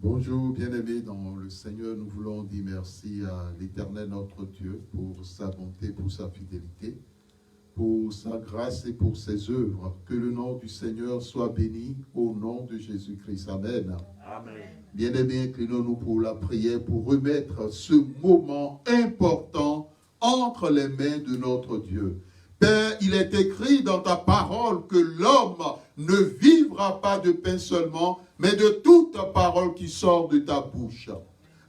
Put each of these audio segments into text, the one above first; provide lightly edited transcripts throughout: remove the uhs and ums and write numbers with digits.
Bonjour, bien-aimés dans le Seigneur, nous voulons dire merci à l'Éternel notre Dieu pour sa bonté, pour sa fidélité, pour sa grâce et pour ses œuvres. Que le nom du Seigneur soit béni au nom de Jésus-Christ. Amen. Amen. Bien-aimés, inclinons-nous pour la prière, pour remettre ce moment important entre les mains de notre Dieu. Père, il est écrit dans ta parole que l'homme ne vivra pas de pain seulement, mais de toute parole qui sort de ta bouche.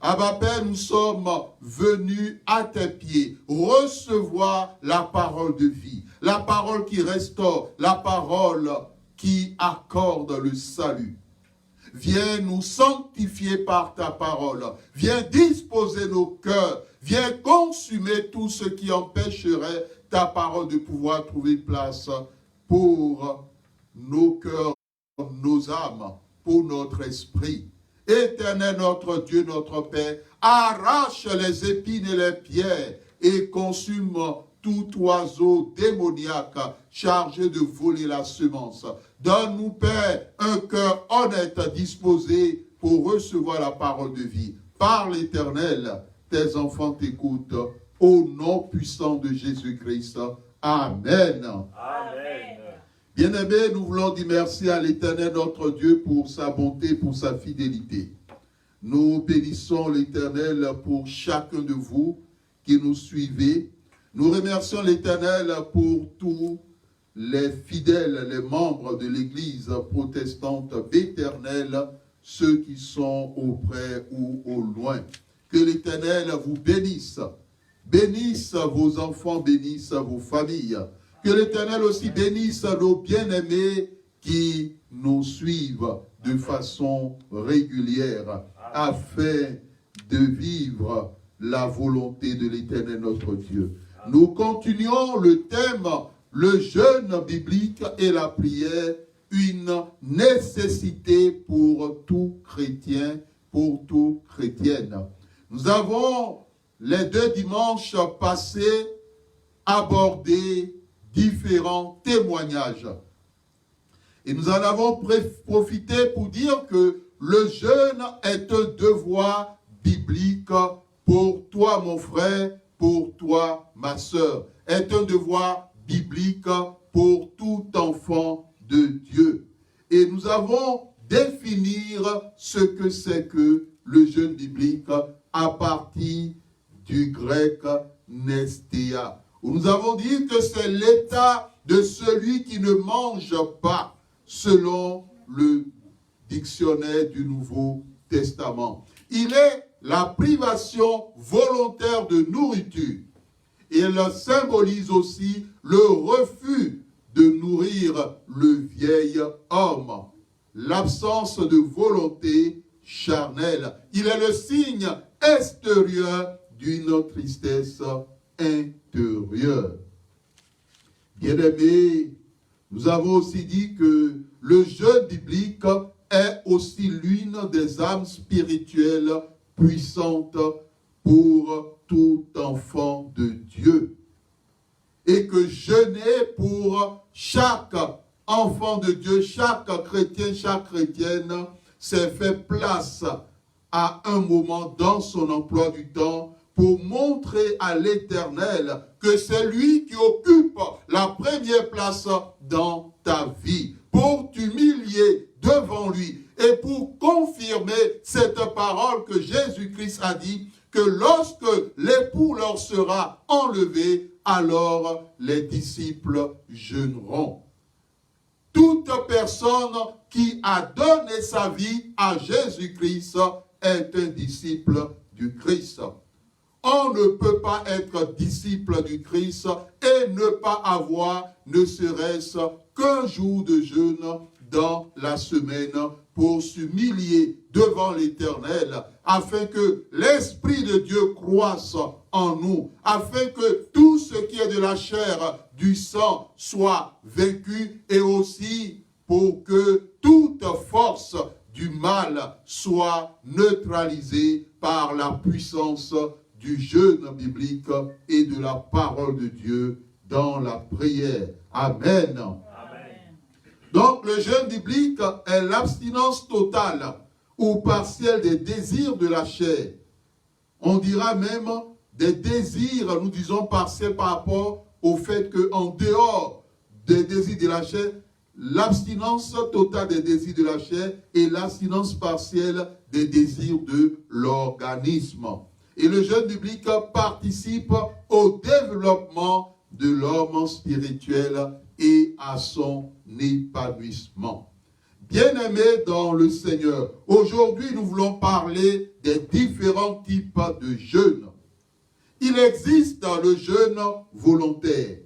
Abba Père, nous sommes venus à tes pieds recevoir la parole de vie, la parole qui restaure, la parole qui accorde le salut. Viens nous sanctifier par ta parole. Viens disposer nos cœurs. Viens consumer tout ce qui empêcherait ta parole de pouvoir trouver place pour nos cœurs, nos âmes, pour notre esprit. Éternel notre Dieu, notre Père, arrache les épines et les pierres et consume tout oiseau démoniaque chargé de voler la semence. Donne-nous, Père, un cœur honnête disposé pour recevoir la parole de vie. Par l'Éternel, tes enfants t'écoutent. Au nom puissant de Jésus-Christ. Amen. Amen. Bien-aimés, nous voulons dire merci à l'Éternel notre Dieu pour sa bonté, pour sa fidélité. Nous bénissons l'Éternel pour chacun de vous qui nous suivez. Nous remercions l'Éternel pour tous les fidèles, les membres de l'Église protestante éternelle, ceux qui sont auprès ou au loin. Que l'Éternel vous bénisse. Bénisse vos enfants, bénisse vos familles. Que l'Éternel aussi bénisse nos bien-aimés qui nous suivent de façon régulière afin de vivre la volonté de l'Éternel notre Dieu. Nous continuons le thème, le jeûne biblique et la prière, une nécessité pour tout chrétien, pour toute chrétienne. Nous avons les 2 dimanches passés abordé différents témoignages. Et nous en avons profité pour dire que le jeûne est un devoir biblique pour toi, mon frère, pour toi, ma sœur. Est un devoir biblique pour tout enfant de Dieu. Et nous avons définir ce que c'est que le jeûne biblique à partir du grec nestéa. Nous avons dit que c'est l'état de celui qui ne mange pas, selon le dictionnaire du Nouveau Testament. Il est la privation volontaire de nourriture. Il symbolise aussi le refus de nourrir le vieil homme, l'absence de volonté charnelle. Il est le signe extérieur d'une tristesse intérieure. Bien-aimés, nous avons aussi dit que le jeûne biblique est aussi l'une des âmes spirituelles puissantes pour tout enfant de Dieu. Et que jeûner pour chaque enfant de Dieu, chaque chrétien, chaque chrétienne, c'est fait place à un moment dans son emploi du temps pour montrer à l'Éternel que c'est lui qui occupe la première place dans ta vie, pour t'humilier devant lui et pour confirmer cette parole que Jésus-Christ a dit, que lorsque l'époux leur sera enlevé, alors les disciples jeûneront. Toute personne qui a donné sa vie à Jésus-Christ est un disciple du Christ. On ne peut pas être disciple du Christ et ne pas avoir ne serait-ce qu'un jour de jeûne dans la semaine pour s'humilier devant l'Éternel, afin que l'Esprit de Dieu croisse en nous, afin que tout ce qui est de la chair, du sang, soit vaincu, et aussi pour que toute force du mal soit neutralisée par la puissance du jeûne biblique et de la parole de Dieu dans la prière. Amen. Amen. Donc le jeûne biblique est l'abstinence totale ou partielle des désirs de la chair. On dira même des désirs, nous disons partiels par rapport au fait qu'en dehors des désirs de la chair, l'abstinence totale des désirs de la chair et l'abstinence partielle des désirs de l'organisme. Et le jeûne biblique participe au développement de l'homme spirituel et à son épanouissement. Bien-aimés dans le Seigneur, aujourd'hui nous voulons parler des différents types de jeûne. Il existe le jeûne volontaire.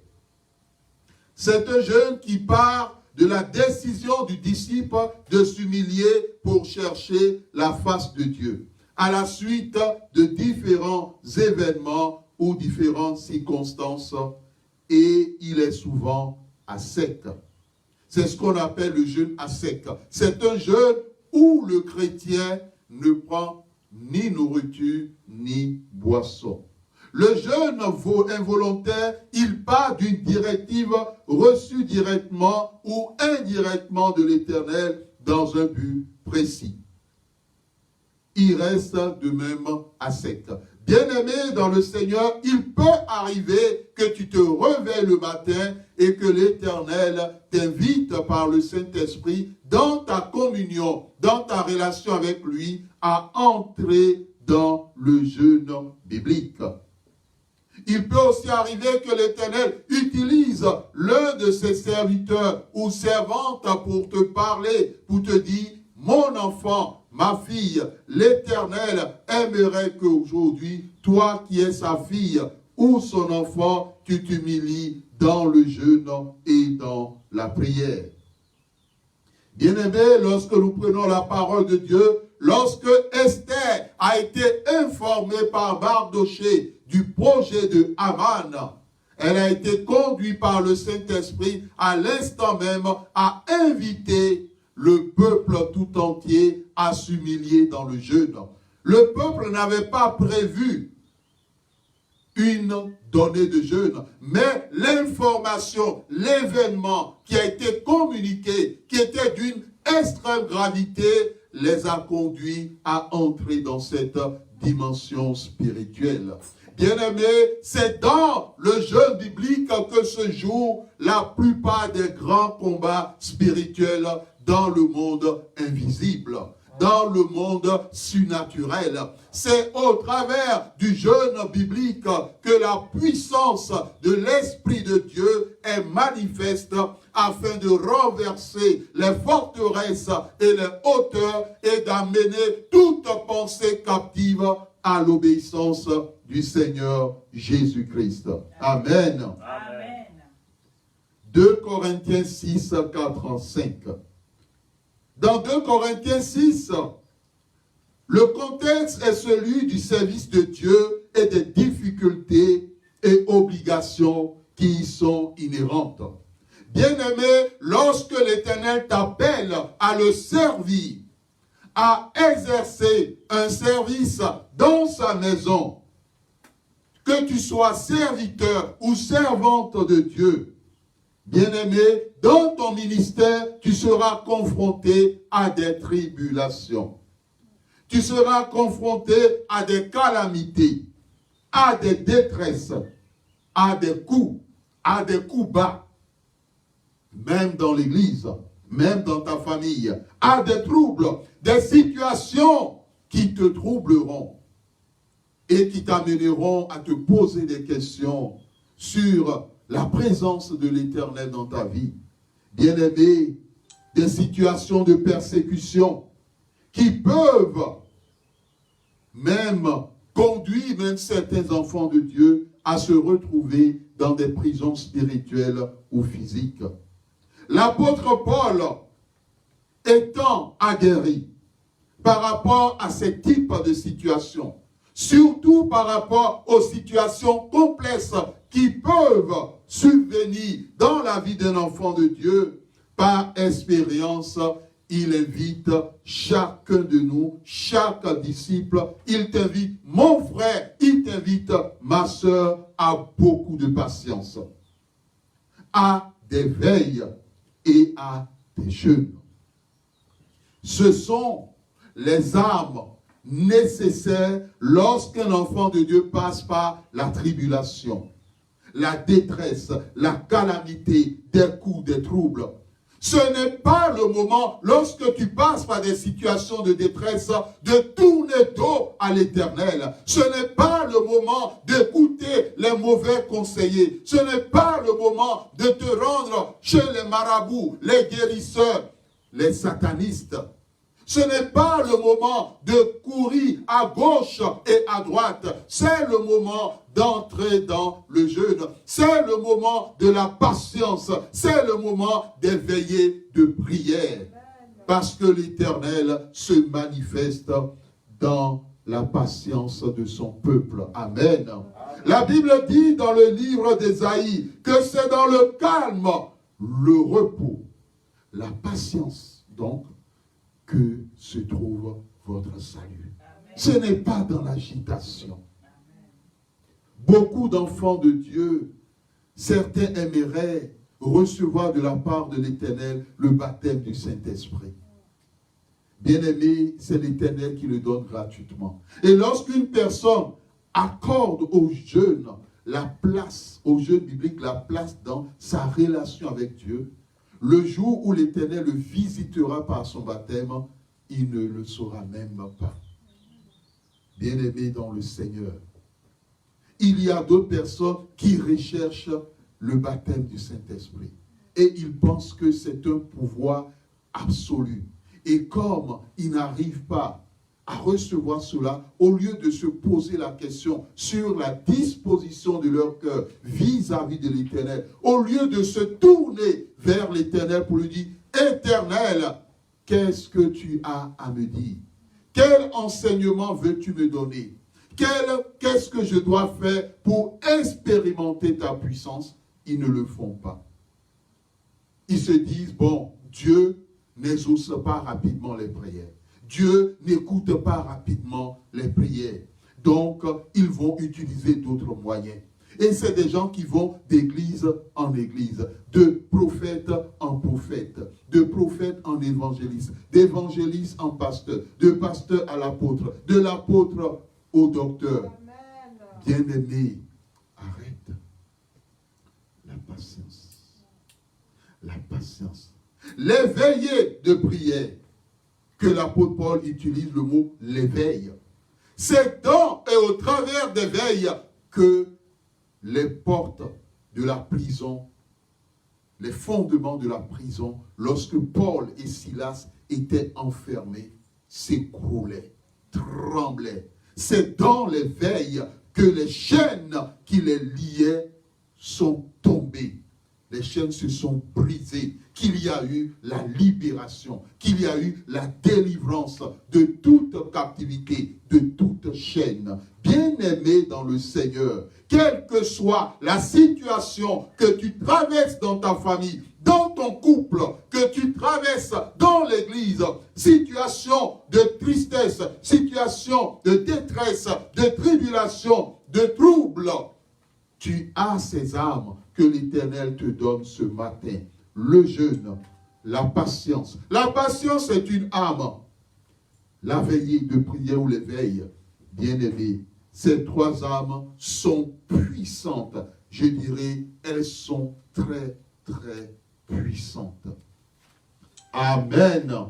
C'est un jeûne qui part de la décision du disciple de s'humilier pour chercher la face de Dieu, à la suite de différents événements ou différentes circonstances, et il est souvent à sec. C'est ce qu'on appelle le jeûne à sec. C'est un jeûne où le chrétien ne prend ni nourriture ni boisson. Le jeûne involontaire, il part d'une directive reçue directement ou indirectement de l'Éternel dans un but précis. Il reste de même à sec. Bien-aimé dans le Seigneur, il peut arriver que tu te réveilles le matin et que l'Éternel t'invite par le Saint-Esprit dans ta communion, dans ta relation avec lui, à entrer dans le jeûne biblique. Il peut aussi arriver que l'Éternel utilise l'un de ses serviteurs ou servantes pour te parler, pour te dire, mon enfant, ma fille, l'Éternel aimerait qu'aujourd'hui, toi qui es sa fille ou son enfant, tu t'humilies dans le jeûne et dans la prière. Bien-aimés, lorsque nous prenons la parole de Dieu, lorsque Esther a été informée par Mardochée du projet de Haman, elle a été conduite par le Saint-Esprit à l'instant même à inviter le peuple tout entier à s'humilier dans le jeûne. Le peuple n'avait pas prévu une donnée de jeûne, mais l'information, l'événement qui a été communiqué, qui était d'une extrême gravité, les a conduits à entrer dans cette dimension spirituelle. Bien-aimés, c'est dans le jeûne biblique que se jouent la plupart des grands combats spirituels dans le monde invisible, dans le monde surnaturel. C'est au travers du jeûne biblique que la puissance de l'Esprit de Dieu est manifeste afin de renverser les forteresses et les hauteurs et d'amener toute pensée captive à l'obéissance du Seigneur Jésus-Christ. Amen. Amen. 2 Corinthiens 6, 4, 5. Dans 2 Corinthiens 6, le contexte est celui du service de Dieu et des difficultés et obligations qui y sont inhérentes. Bien-aimé, lorsque l'Éternel t'appelle à le servir, à exercer un service dans sa maison, que tu sois serviteur ou servante de Dieu, bien-aimé, dans ton ministère, tu seras confronté à des tribulations. Tu seras confronté à des calamités, à des détresses, à des coups bas, même dans l'église, même dans ta famille, à des troubles, des situations qui te troubleront et qui t'amèneront à te poser des questions sur la présence de l'Éternel dans ta vie. Bien-aimé, des situations de persécution qui peuvent même conduire même certains enfants de Dieu à se retrouver dans des prisons spirituelles ou physiques. L'apôtre Paul, étant aguerri par rapport à ces types de situations, surtout par rapport aux situations complexes qui peuvent subvenir dans la vie d'un enfant de Dieu, par expérience, il invite chacun de nous, chaque disciple, il t'invite, mon frère, il t'invite, ma soeur, à beaucoup de patience, à des veilles et à des jeûnes. Ce sont les armes nécessaires lorsqu'un enfant de Dieu passe par la tribulation, la détresse, la calamité, des coups, des troubles. Ce n'est pas le moment, lorsque tu passes par des situations de détresse, de tourner dos à l'Éternel. Ce n'est pas le moment d'écouter les mauvais conseillers. Ce n'est pas le moment de te rendre chez les marabouts, les guérisseurs, les satanistes. Ce n'est pas le moment de courir à gauche et à droite. C'est le moment d'entrer dans le jeûne. C'est le moment de la patience. C'est le moment des veillées de prière. Parce que l'Éternel se manifeste dans la patience de son peuple. Amen. La Bible dit dans le livre d'Ésaïe que c'est dans le calme, le repos, la patience, donc, que se trouve votre salut. Amen. Ce n'est pas dans l'agitation. Beaucoup d'enfants de Dieu, certains aimeraient recevoir de la part de l'Éternel le baptême du Saint-Esprit. Bien-aimé, c'est l'Éternel qui le donne gratuitement. Et lorsqu'une personne accorde au jeûne la place, au jeûne biblique, la place dans sa relation avec Dieu, le jour où l'Éternel le visitera par son baptême, il ne le saura même pas. Bien-aimé dans le Seigneur, il y a d'autres personnes qui recherchent le baptême du Saint-Esprit. Et ils pensent que c'est un pouvoir absolu. Et comme ils n'arrivent pas à recevoir cela, au lieu de se poser la question sur la disposition de leur cœur vis-à-vis de l'Éternel, au lieu de se tourner vers l'Éternel pour lui dire, Éternel, qu'est-ce que tu as à me dire? Quel enseignement veux-tu me donner? Qu'est-ce que je dois faire pour expérimenter ta puissance? Ils ne le font pas. Ils se disent, bon, Dieu n'exauce pas rapidement les prières. Dieu n'écoute pas rapidement les prières. Donc, ils vont utiliser d'autres moyens. Et c'est des gens qui vont d'église en église, de prophète en prophète, de prophète en évangéliste, d'évangéliste en pasteur, de pasteur à l'apôtre, de l'apôtre au docteur. Bien-aimé, arrête. La patience. La patience. Les veillées de prière, que l'apôtre Paul utilise le mot l'éveil. C'est dans et au travers des veilles que les portes de la prison, les fondements de la prison, lorsque Paul et Silas étaient enfermés, s'écroulaient, tremblaient. C'est dans les veilles que les chaînes qui les liaient sont tombées. Les chaînes se sont brisées, qu'il y a eu la libération, qu'il y a eu la délivrance de toute captivité, de toute chaîne. Bien-aimé dans le Seigneur, quelle que soit la situation que tu traverses dans ta famille, dans ton couple, que tu traverses dans l'église, situation de tristesse, situation de détresse, de tribulation, de trouble, tu as ces armes que l'Éternel te donne ce matin. Le jeûne, la patience. La patience est une arme. La veillée de prière ou l'éveil, bien-aimé, ces trois armes sont puissantes. Je dirais, elles sont très, très puissantes. Amen. Amen.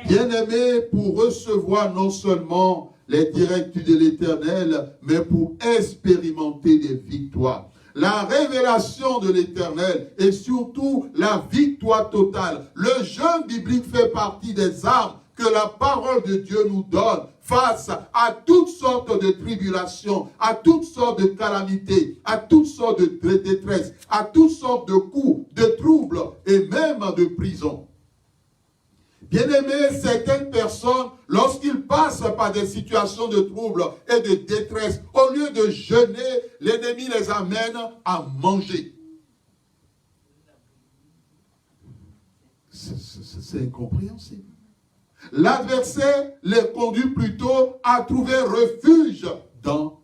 Bien-aimé, pour recevoir non seulement les directives de l'Éternel, mais pour expérimenter des victoires. La révélation de l'Éternel et surtout la victoire totale. Le jeûne biblique fait partie des armes que la parole de Dieu nous donne face à toutes sortes de tribulations, à toutes sortes de calamités, à toutes sortes de détresse, à toutes sortes de coups, de troubles et même de prison. Bien-aimés, certaines personnes, lorsqu'ils passent par des situations de trouble et de détresse, au lieu de jeûner, l'ennemi les amène à manger. C'est incompréhensible. L'adversaire les conduit plutôt à trouver refuge dans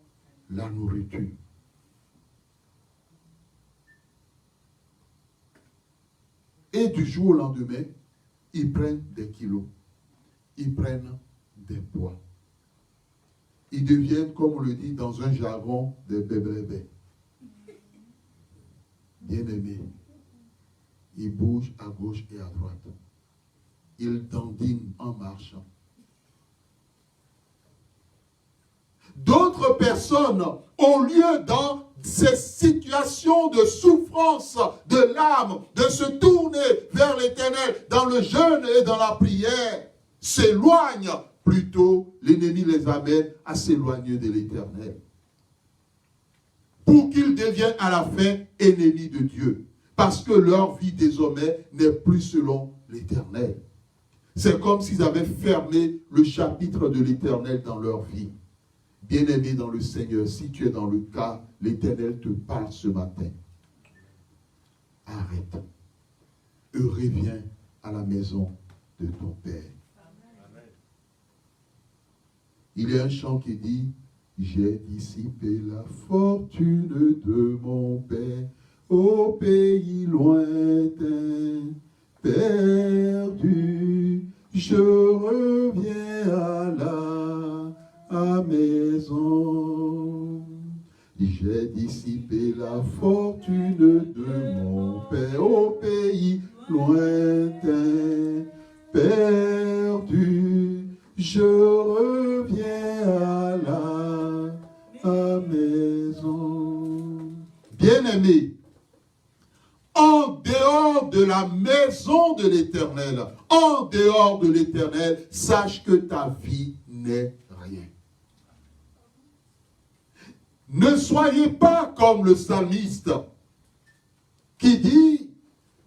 la nourriture. Et du jour au lendemain, ils prennent des kilos. Ils prennent des poids. Ils deviennent, comme on le dit dans un jargon, des bébés. Bien-aimés, ils bougent à gauche et à droite. Ils dandinent en marchant. D'autres personnes, au lieu dans ces situations de souffrance de l'âme, de se tourner vers l'Éternel dans le jeûne et dans la prière, s'éloignent. Plutôt, l'ennemi les amène à s'éloigner de l'Éternel. Pour qu'ils deviennent à la fin ennemis de Dieu. Parce que leur vie désormais n'est plus selon l'Éternel. C'est comme s'ils avaient fermé le chapitre de l'Éternel dans leur vie. Bien-aimé dans le Seigneur, si tu es dans le cas, l'Éternel te parle ce matin. Arrête. Et reviens à la maison de ton Père. Amen. Il y a un chant qui dit, j'ai dissipé la fortune de mon Père au pays lointain, perdu, je reviens à la maison. J'ai dissipé la fortune de mon Père au pays lointain, perdu, je reviens à la maison. Bien-aimé, en dehors de la maison de l'Éternel, en dehors de l'Éternel, sache que ta vie n'est rien. Ne soyez pas comme le psalmiste qui dit,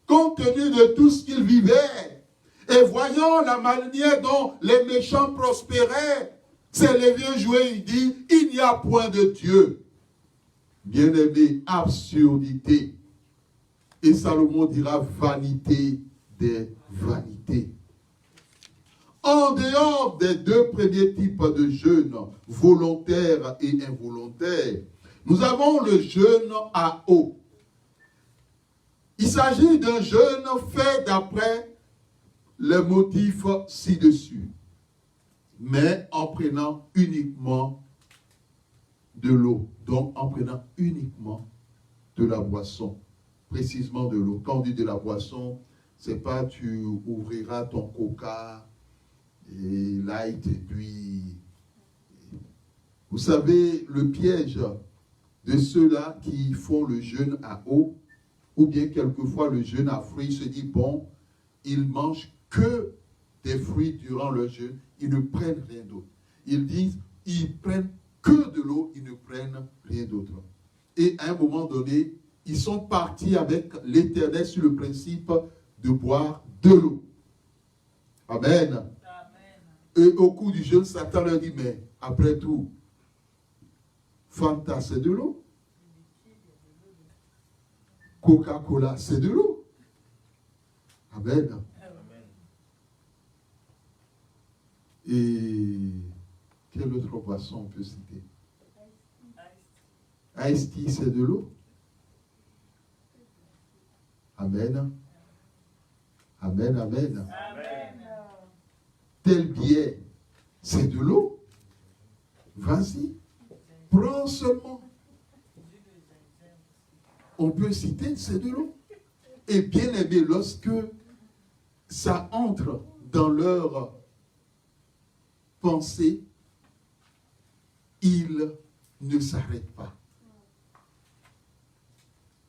compte tenu de tout ce qu'il vivait, et voyant la manière dont les méchants prospéraient, s'est levé un jour et il dit, il n'y a point de Dieu. Bien-aimé, absurdité. Et Salomon dira vanité des vanités. En dehors des deux premiers types de jeûne, volontaire et involontaire, nous avons le jeûne à eau. Il s'agit d'un jeûne fait d'après les motifs ci-dessus, mais en prenant uniquement de l'eau, donc en prenant uniquement de la boisson. Précisément de l'eau. Quand on dit de la boisson, c'est pas tu ouvriras ton coca et light et puis... Vous savez, le piège de ceux-là qui font le jeûne à eau, ou bien quelquefois le jeûne à fruits, se dit, bon, ils mangent que des fruits durant le jeûne, ils ne prennent rien d'autre. Ils disent, ils prennent que de l'eau, ils ne prennent rien d'autre. Et à un moment donné, ils sont partis avec l'Éternel sur le principe de boire de l'eau. Amen. Amen. Et au cours du jeûne, Satan leur dit, mais après tout, Fanta, c'est de l'eau. Coca-Cola, c'est de l'eau. Amen. Amen. Et quelle autre boisson on peut citer? Iced tea, c'est de l'eau. Amen. Amen, amen. Amen. Tel bière, c'est de l'eau. Vas-y, prends seulement. On peut citer, c'est de l'eau. Et bien aimé, lorsque ça entre dans leur pensée, ils ne s'arrêtent pas.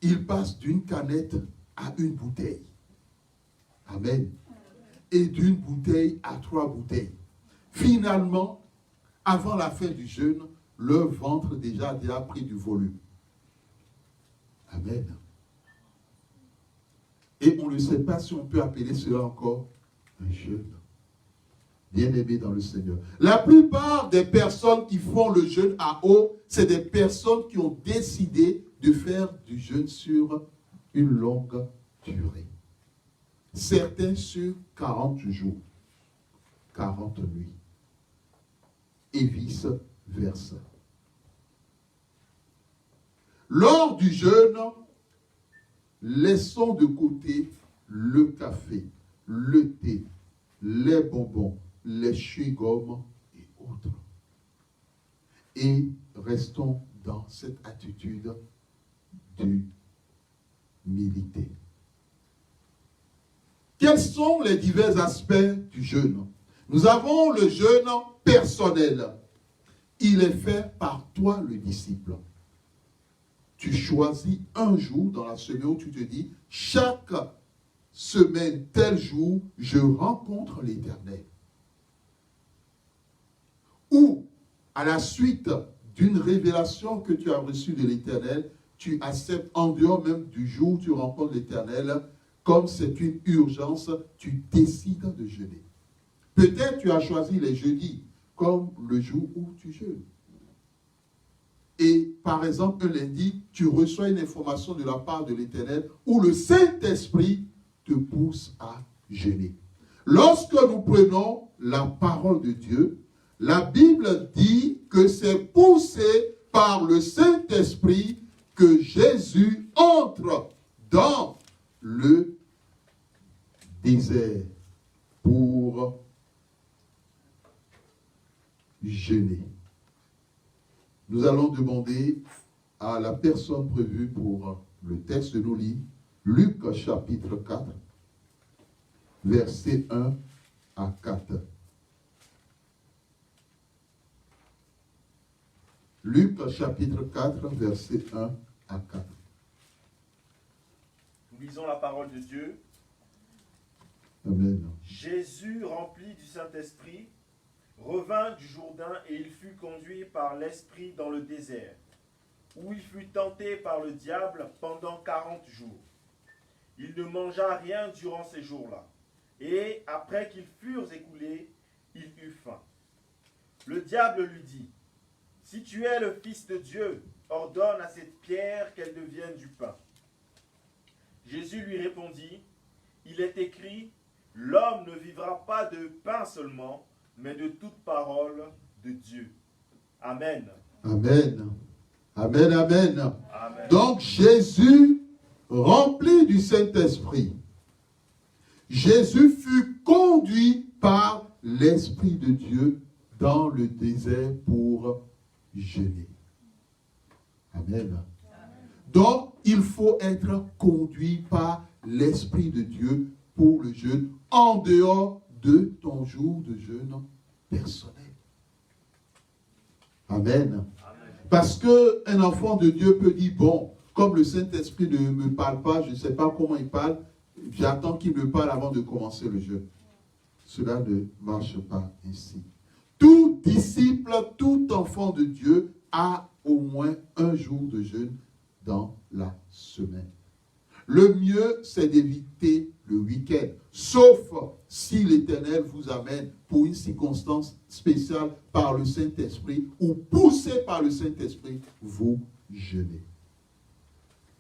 Ils passent d'une canette à une bouteille. Amen. Et d'une bouteille à 3 bouteilles. Finalement, avant la fin du jeûne, leur ventre déjà a pris du volume. Amen. Et on ne sait pas si on peut appeler cela encore un jeûne. Bien-aimé dans le Seigneur. La plupart des personnes qui font le jeûne à eau, c'est des personnes qui ont décidé de faire du jeûne sur une longue durée. Certains sur 40 jours, 40 nuits, et vice-versa. Lors du jeûne, laissons de côté le café, le thé, les bonbons, les chewing-gums et restons dans cette attitude d'humilité. Quels sont les divers aspects du jeûne? Nous avons le jeûne personnel. Il est fait par toi, le disciple. Tu choisis un jour dans la semaine où tu te dis, chaque semaine, tel jour, je rencontre l'Éternel. Ou, à la suite d'une révélation que tu as reçue de l'Éternel, tu acceptes en dehors même du jour où tu rencontres l'Éternel, comme c'est une urgence, tu décides de jeûner. Peut-être tu as choisi les jeudis comme le jour où tu jeûnes. Et par exemple, un lundi, tu reçois une information de la part de l'Éternel où le Saint-Esprit te pousse à jeûner. Lorsque nous prenons la parole de Dieu, la Bible dit que c'est poussé par le Saint-Esprit que Jésus entre dans le désert pour jeûner. Nous allons demander à la personne prévue pour le texte de nos livres, Luc chapitre 4, versets 1 à 4. Luc chapitre 4, versets 1 à 4. Nous lisons la parole de Dieu. Amen. Jésus, rempli du Saint-Esprit, revint du Jourdain et il fut conduit par l'Esprit dans le désert, où il fut tenté par le diable pendant 40 jours. Il ne mangea rien durant ces jours-là, et après qu'ils furent écoulés, il eut faim. Le diable lui dit, « Si tu es le Fils de Dieu, ordonne à cette pierre qu'elle devienne du pain. » Jésus lui répondit, « Il est écrit, l'homme ne vivra pas de pain seulement, mais de toute parole de Dieu. » Amen. Amen. Amen, amen. Amen. Donc Jésus, rempli du Saint-Esprit, Jésus fut conduit par l'Esprit de Dieu dans le désert pour jeûner. Amen. Donc, il faut être conduit par l'Esprit de Dieu pour le jeûne, en dehors de ton jour de jeûne personnel. Amen. Parce qu'un enfant de Dieu peut dire, bon, comme le Saint-Esprit ne me parle pas, je ne sais pas comment il parle, j'attends qu'il me parle avant de commencer le jeûne. Cela ne marche pas ainsi. Tout disciple, tout enfant de Dieu a au moins un jour de jeûne dans la semaine. Le mieux, c'est d'éviter le week-end, sauf si l'Éternel vous amène pour une circonstance spéciale par le Saint-Esprit ou poussé par le Saint-Esprit, vous jeûnez.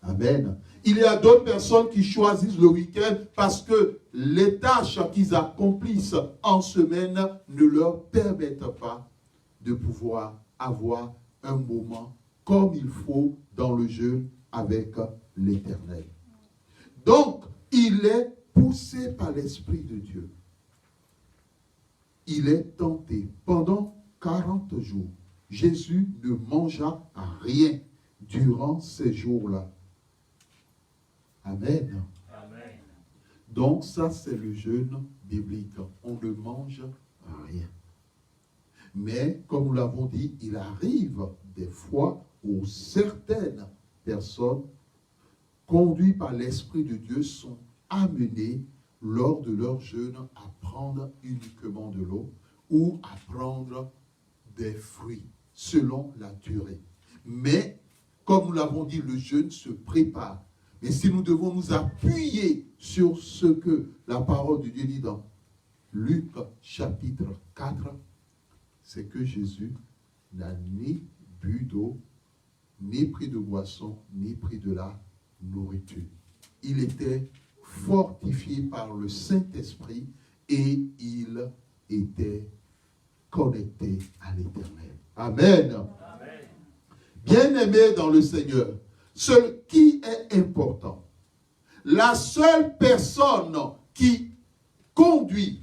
Amen. Il y a d'autres personnes qui choisissent le week-end parce que les tâches qu'ils accomplissent en semaine ne leur permettent pas de pouvoir avoir un moment comme il faut dans le jeûne avec l'Éternel. Donc, il est poussé par l'Esprit de Dieu. Il est tenté. Pendant 40 jours, Jésus ne mangea rien durant ces jours-là. Amen. Amen. Donc, ça, c'est le jeûne biblique. On ne mange rien. Mais, comme nous l'avons dit, il arrive des fois où certaines personnes, conduits par l'Esprit de Dieu, sont amenés lors de leur jeûne à prendre uniquement de l'eau ou à prendre des fruits selon la durée. Mais, comme nous l'avons dit, le jeûne se prépare. Et si nous devons nous appuyer sur ce que la parole de Dieu dit dans Luc chapitre 4, c'est que Jésus n'a ni bu d'eau, ni pris de boisson, ni pris de la nourriture. Il était fortifié par le Saint-Esprit et il était connecté à l'Éternel. Amen. Amen. Bien-aimés dans le Seigneur, ce qui est important, la seule personne qui conduit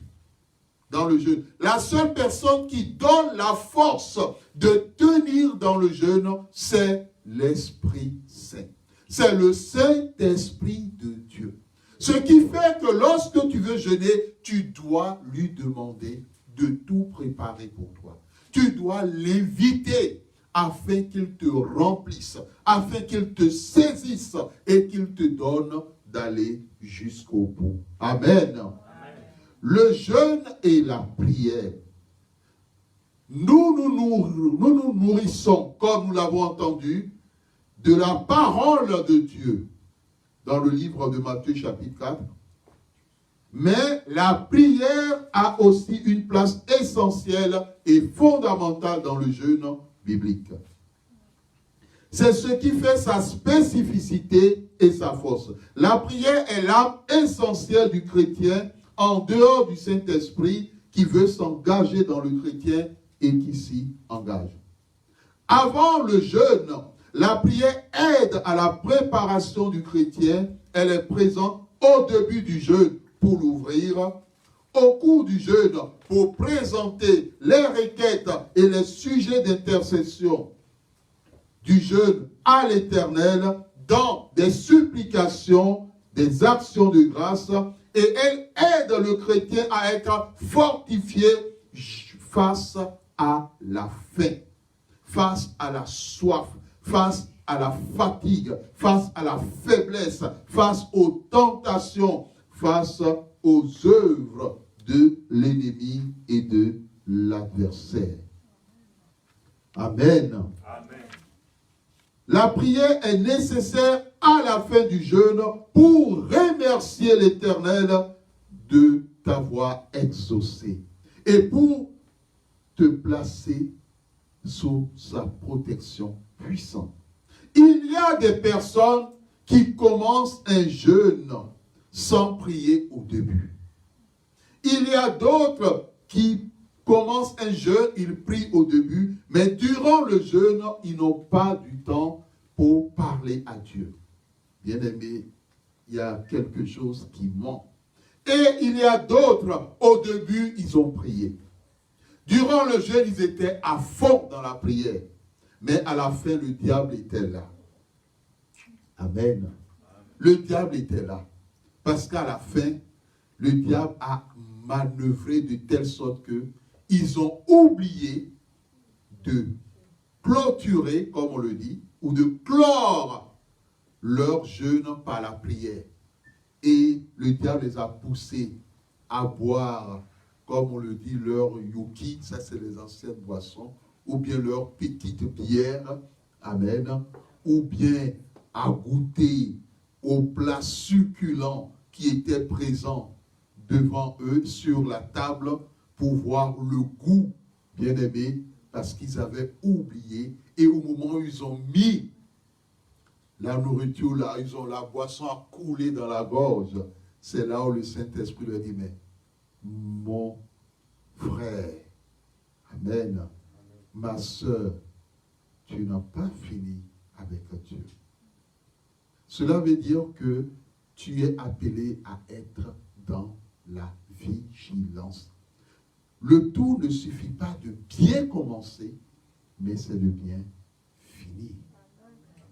dans le jeûne. La seule personne qui donne la force de tenir dans le jeûne, c'est l'Esprit Saint. C'est le Saint-Esprit de Dieu. Ce qui fait que lorsque tu veux jeûner, tu dois lui demander de tout préparer pour toi. Tu dois l'inviter afin qu'il te remplisse, afin qu'il te saisisse et qu'il te donne d'aller jusqu'au bout. Amen. Amen. Le jeûne et la prière. Nous nous nourrissons, comme nous l'avons entendu, de la parole de Dieu dans le livre de Matthieu chapitre 4. Mais la prière a aussi une place essentielle et fondamentale dans le jeûne biblique. C'est ce qui fait sa spécificité et sa force. La prière est l'âme essentielle du chrétien en dehors du Saint-Esprit qui veut s'engager dans le chrétien et qui s'y engage. Avant le jeûne, la prière aide à la préparation du chrétien. Elle est présente au début du jeûne pour l'ouvrir, au cours du jeûne pour présenter les requêtes et les sujets d'intercession du jeûne à l'Éternel dans des supplications, des actions de grâce, et elle aide le chrétien à être fortifié face à la faim, face à la soif, face à la fatigue, face à la faiblesse, face aux tentations, face aux œuvres de l'ennemi et de l'adversaire. Amen. Amen. La prière est nécessaire à la fin du jeûne pour remercier l'Éternel de t'avoir exaucé et pour te placer sous sa protection puissante. Il y a des personnes qui commencent un jeûne sans prier au début. Il y a d'autres qui commencent un jeûne, ils prient au début, mais durant le jeûne, ils n'ont pas du temps pour parler à Dieu. Bien-aimé, il y a quelque chose qui manque. Et il y a d'autres, au début, ils ont prié. Durant le jeûne, ils étaient à fond dans la prière. Mais à la fin, le diable était là. Amen. Le diable était là. Parce qu'à la fin, le diable a manœuvré de telle sorte que ils ont oublié de clôturer, comme on le dit, ou de clore leur jeûne par la prière. Et le diable les a poussés à boire, comme on le dit, leur yuki, ça c'est les anciennes boissons, ou bien leur petite bière, amen, ou bien à goûter aux plats succulents qui étaient présents devant eux sur la table pour voir le goût, bien aimé, parce qu'ils avaient oublié. Et au moment où ils ont mis la nourriture là, ils ont la boisson à couler dans la gorge, c'est là où le Saint-Esprit leur dit, mais mon frère, amen, ma soeur, tu n'as pas fini avec Dieu. Cela veut dire que tu es appelé à être dans la vigilance. Le tout ne suffit pas de bien commencer, mais c'est de bien finir.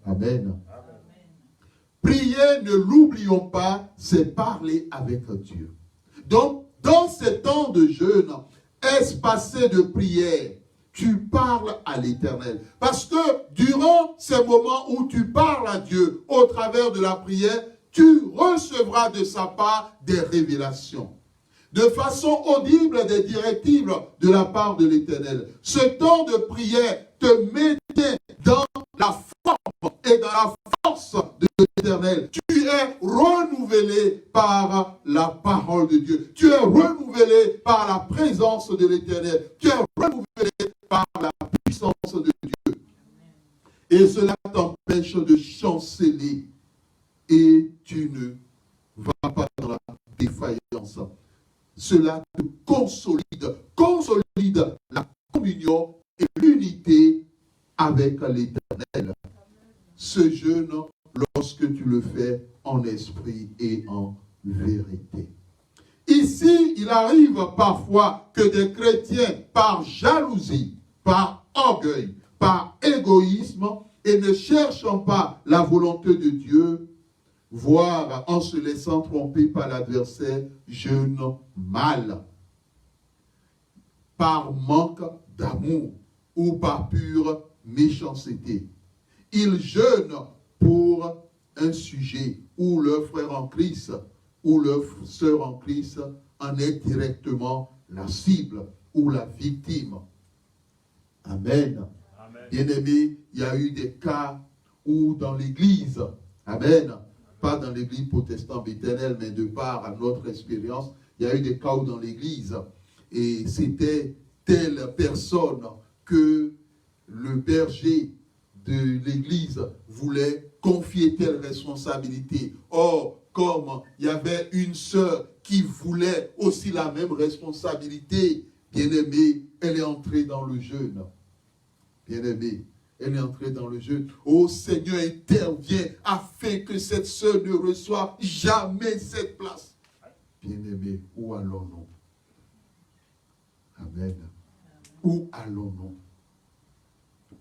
Amen. Amen. Prier, ne l'oublions pas, c'est parler avec Dieu. Donc, dans ces temps de jeûne, espacés de prière, tu parles à l'Éternel. Parce que durant ces moments où tu parles à Dieu au travers de la prière, tu recevras de sa part des révélations. De façon audible, des directives de la part de l'Éternel. Ce temps de prière te mettait dans la forme et dans la force de l'Éternel. Tu es renouvelé par la parole de Dieu. Tu es renouvelé par la présence de l'Éternel. Tu es renouvelé par la puissance de Dieu. Et cela t'empêche de chanceler. Et tu ne vas pas dans la défaillance. Cela te consolide la communion et l'unité avec l'Éternel. Ce jeûne, lorsque tu le fais en esprit et en vérité. Ici, il arrive parfois que des chrétiens, par jalousie, par orgueil, par égoïsme, et ne cherchant pas la volonté de Dieu, voire en se laissant tromper par l'adversaire, jeûnent mal, par manque d'amour ou par pure méchanceté. Ils jeûnent pour un sujet où leur frère en Christ ou leur sœur en Christ en est directement la cible ou la victime. Amen. Bien-aimés, il y a eu des cas où dans l'église, amen, pas dans l'église protestante éternelle, mais de part à notre expérience, il y a eu des cas où dans l'église, et c'était telle personne que le berger de l'église voulait confier telle responsabilité. Or, comme il y avait une sœur qui voulait aussi la même responsabilité, bien-aimée, elle est entrée dans le jeûne. Bien-aimée, elle est entrée dans le jeûne. Oh Seigneur, intervient afin que cette sœur ne reçoive jamais cette place. Bien-aimée, où allons-nous? Amen. Où allons-nous?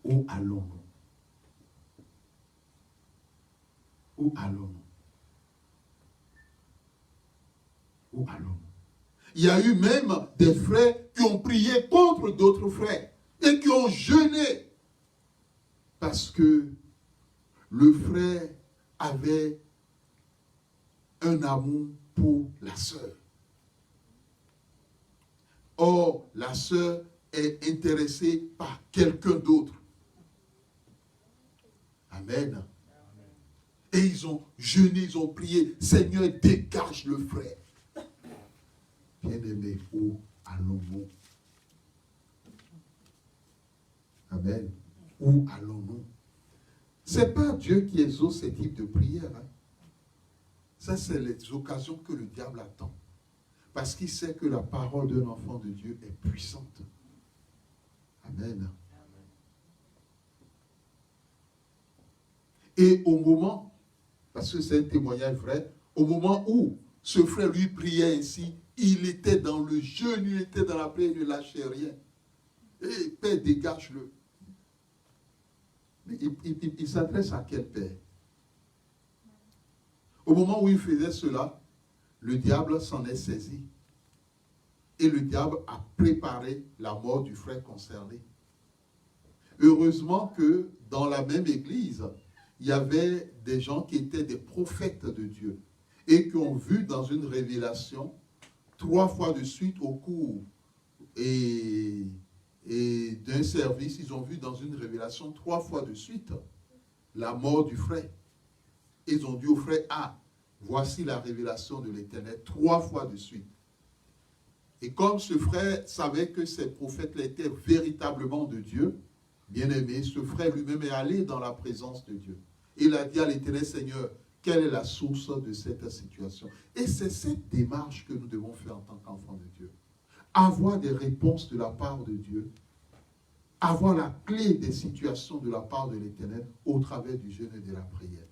Où allons-nous? Où allons-nous? Où allons-nous? Il y a eu même des frères qui ont prié contre d'autres frères et qui ont jeûné parce que le frère avait un amour pour la sœur. Or, la sœur est intéressée par quelqu'un d'autre. Amen. Et ils ont jeûné, ils ont prié. Seigneur, dégage le frère. Bien-aimé, où allons-nous? Amen. Où allons-nous? Ce n'est pas Dieu qui exauce ce type de prière. Hein. Ça, c'est les occasions que le diable attend. Parce qu'il sait que la parole d'un enfant de Dieu est puissante. Amen. Et au moment, parce que c'est un témoignage vrai, au moment où ce frère lui priait ainsi, il était dans le jeûne, il était dans la prière, il ne lâchait rien. Et Père, dégage-le. Mais il s'adresse à quel Père? Au moment où il faisait cela, le diable s'en est saisi. Et le diable a préparé la mort du frère concerné. Heureusement que dans la même église, il y avait des gens qui étaient des prophètes de Dieu et qui ont vu dans une révélation 3 fois de suite au cours et d'un service, ils ont vu dans une révélation 3 fois de suite la mort du frère. Ils ont dit au frère, ah, voici la révélation de l'Éternel 3 fois de suite. Et comme ce frère savait que ces prophètes-là étaient véritablement de Dieu, bien aimé, ce frère lui-même est allé dans la présence de Dieu. Il a dit à l'Éternel, Seigneur, quelle est la source de cette situation? Et c'est cette démarche que nous devons faire en tant qu'enfants de Dieu. Avoir des réponses de la part de Dieu, avoir la clé des situations de la part de l'Éternel au travers du jeûne et de la prière.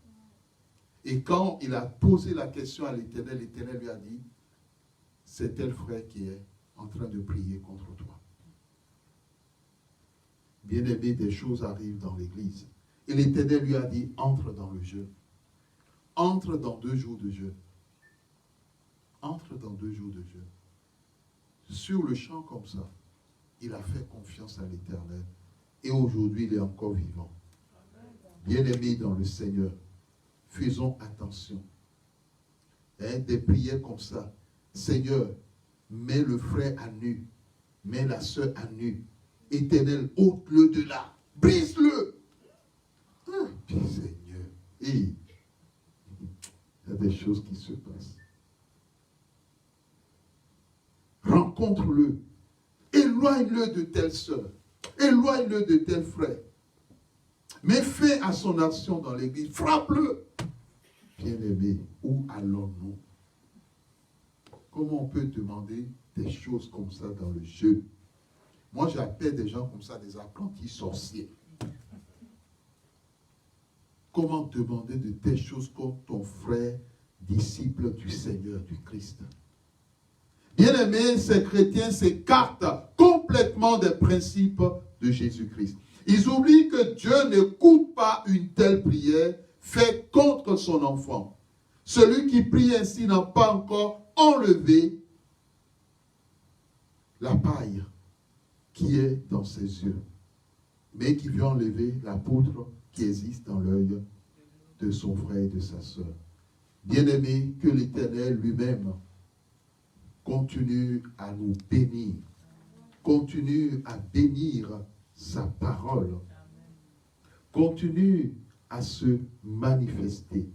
Et quand il a posé la question à l'Éternel, l'Éternel lui a dit, c'est tel frère qui est en train de prier contre toi. Bien-aimé, des choses arrivent dans l'église. Et l'Éternel lui a dit, entre dans le jeûne. Entre dans 2 jours de jeûne. Entre dans 2 jours de jeûne. Sur le champ comme ça, il a fait confiance à l'Éternel. Et aujourd'hui, il est encore vivant. Bien-aimé dans le Seigneur, faisons attention. Des prières comme ça. Seigneur, mets le frère à nu. Mets la sœur à nu. Éternel, ôte-le de là. Brise-le. Seigneur. Et il y a des choses qui se passent. Rencontre-le. Éloigne-le de telle sœur. Éloigne-le de tel frère. Mets fin à son action dans l'église. Frappe-le. Bien-aimé, où allons-nous? Comment on peut demander des choses comme ça dans le jeûne? Moi, j'appelle des gens comme ça des apprentis sorciers. Comment demander de telles choses contre ton frère, disciple du Seigneur, du Christ? Bien-aimés, ces chrétiens s'écartent complètement des principes de Jésus-Christ. Ils oublient que Dieu n'écoute pas une telle prière faite contre son enfant. Celui qui prie ainsi n'a pas encore enlevé la paille qui est dans ses yeux, mais qui vient enlever la poudre qui existe dans l'œil de son frère et de sa sœur. Bien-aimé, que l'Éternel lui-même continue à nous bénir, continue à bénir sa parole, continue à se manifester,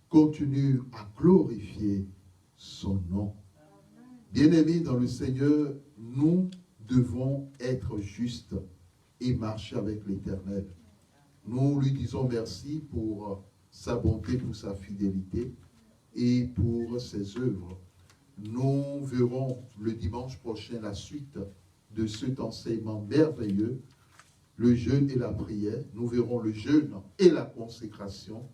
continue à glorifier son nom. Bien-aimés dans le Seigneur, nous devons être justes et marcher avec l'Éternel. Nous lui disons merci pour sa bonté, pour sa fidélité et pour ses œuvres. Nous verrons le dimanche prochain la suite de cet enseignement merveilleux, le jeûne et la prière. Nous verrons le jeûne et la consécration.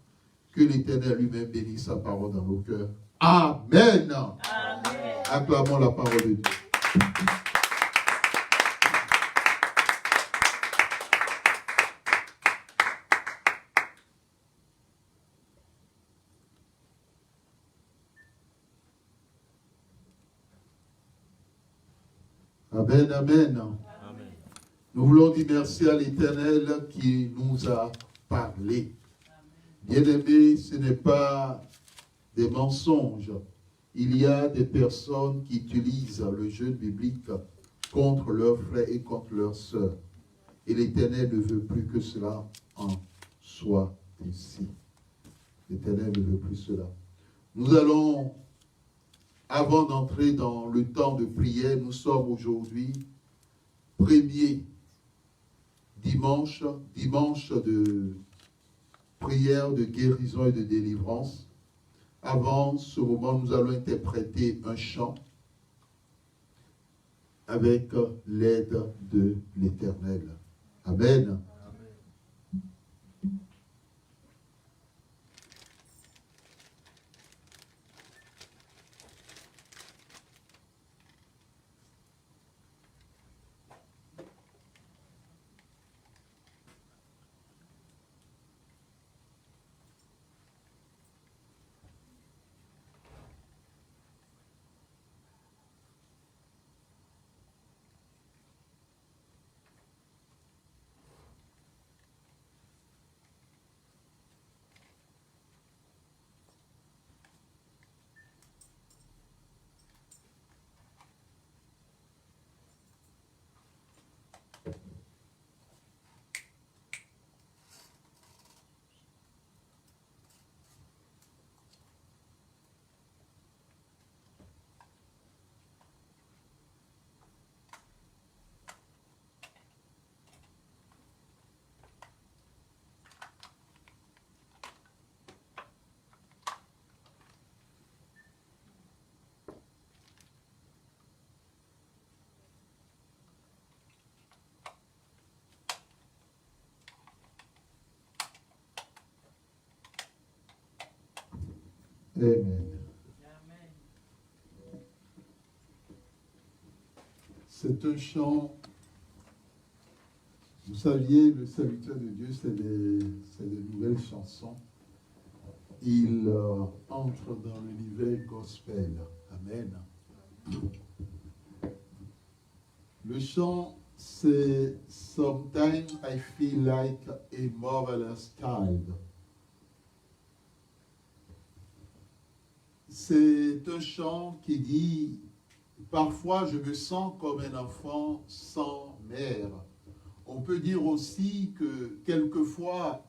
Que l'Éternel lui-même bénisse sa parole dans nos cœurs. Amen. Amen. Acclamons la parole de Dieu. Amen, amen. Amen. Nous voulons dire merci à l'Éternel qui nous a parlé. Bien-aimés, ce n'est pas des mensonges. Il y a des personnes qui utilisent le jeûne biblique contre leurs frères et contre leurs sœurs. Et l'Éternel ne veut plus que cela en soit ainsi. L'Éternel ne veut plus cela. Nous allons, avant d'entrer dans le temps de prière, nous sommes aujourd'hui premier dimanche de prière de guérison et de délivrance. Avant ce moment, nous allons interpréter un chant avec l'aide de l'Éternel. Amen. Amen. C'est un chant, vous saviez, le serviteur de Dieu, c'est des nouvelles chansons. Il entre dans l'univers gospel. Amen. Le chant, c'est « Sometimes I feel like a marvelous child ». C'est un chant qui dit « Parfois, je me sens comme un enfant sans mère ». On peut dire aussi que quelquefois,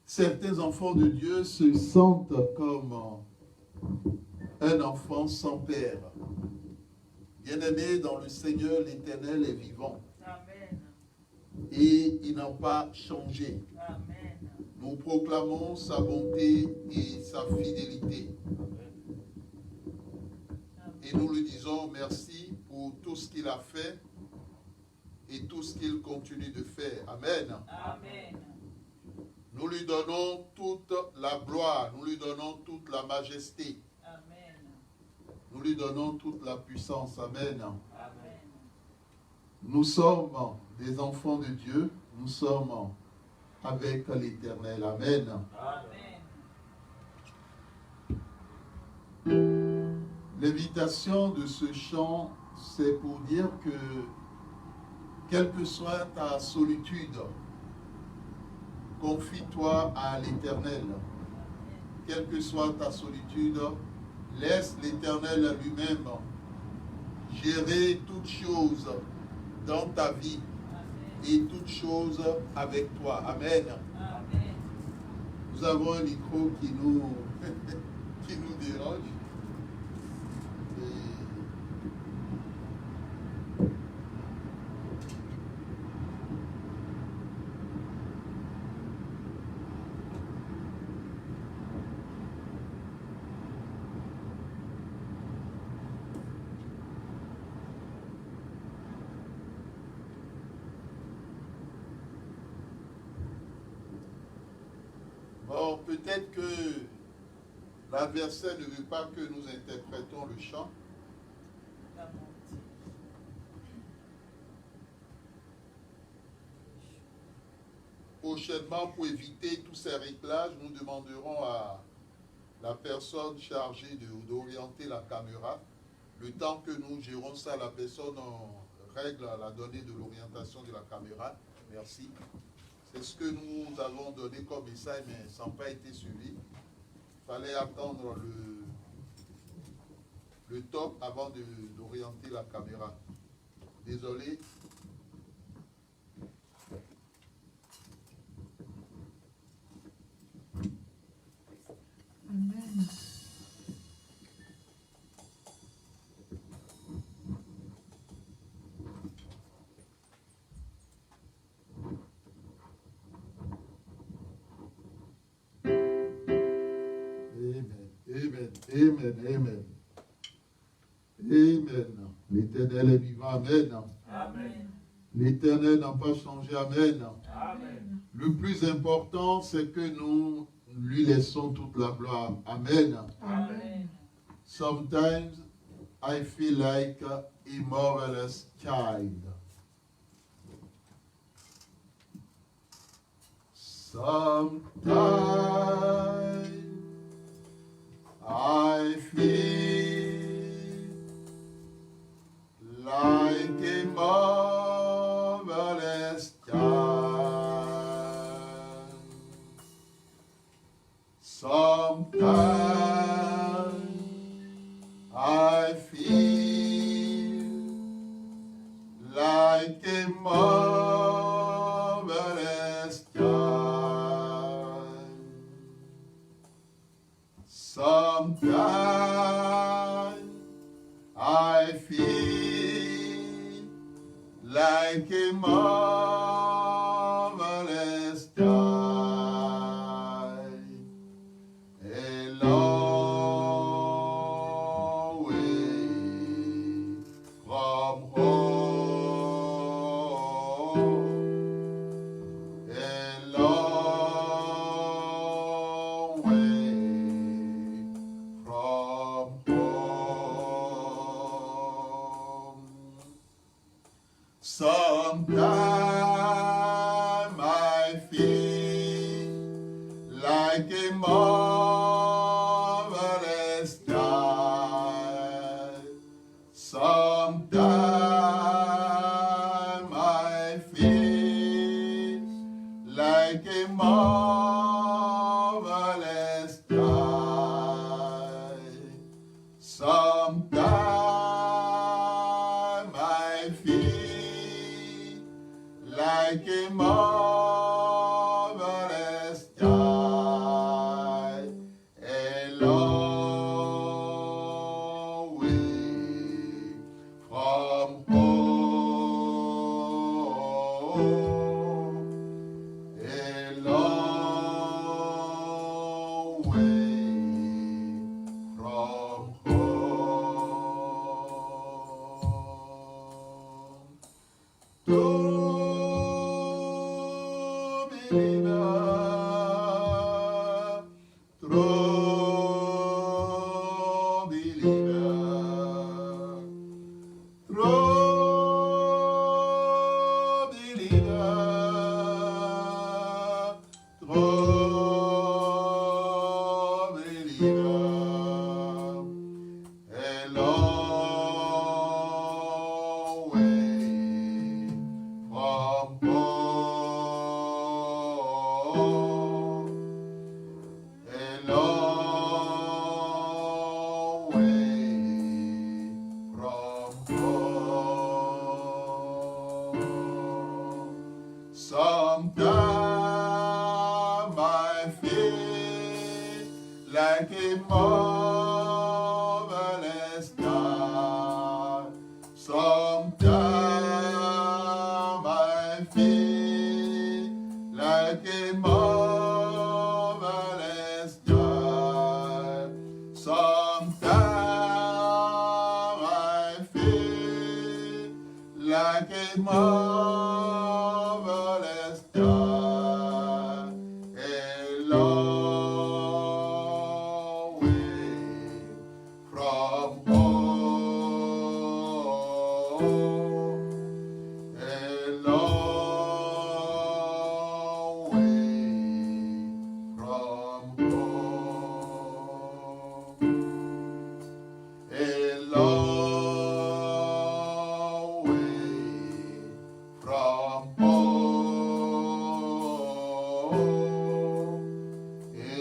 certains enfants de Dieu se sentent comme un enfant sans père. Bien-aimé dans le Seigneur, l'Éternel est vivant. Amen. Et il n'a pas changé. Amen. Nous proclamons sa bonté et sa fidélité. Et nous lui disons merci pour tout ce qu'il a fait et tout ce qu'il continue de faire. Amen. Amen. Nous lui donnons toute la gloire, nous lui donnons toute la majesté. Amen. Nous lui donnons toute la puissance. Amen. Amen. Nous sommes des enfants de Dieu. Nous sommes avec l'Éternel. Amen. Amen. L'invitation de ce chant, c'est pour dire que, quelle que soit ta solitude, confie-toi à l'Éternel. Quelle que soit ta solitude, laisse l'Éternel lui-même gérer toutes choses dans ta vie et toutes choses avec toi. Amen. Amen. Nous avons un micro qui nous, qui nous dérange. Bon, peut-être que l'adversaire ne veut pas que nous interprétons le chant. Prochainement, pour éviter tous ces réglages, nous demanderons à la personne chargée d'orienter la caméra. Le temps que nous gérons ça, la personne règle la donnée de l'orientation de la caméra. Merci. C'est ce que nous avons donné comme message, mais ça n'a pas été suivi. Il fallait attendre le top avant d'orienter la caméra. Désolé. Amen. Amen, amen, amen. Amen. L'Éternel est vivant. Amen. Amen. L'Éternel n'a pas changé. Amen. Amen. Le plus important, c'est que nous lui laissons toute la gloire. Amen. Amen. Sometimes I feel like a marvelous child. Sometimes I feel like a marvelous child. Sometimes I feel like a marvelous child. Sometimes I feel like a marvelous child. A long way from home. A long way from home. Sometimes I feel like a marvelous child. Sometimes I feel like a marvelous child. Sometimes I feel like a marvelous child. A long way from home. A long way from home. True believer, Sometimes I feel like a marvelous star. Sometimes I feel like a marvelous star. Sometimes I feel like a marvelous star. A long way from home. A long way from home. A long way from home.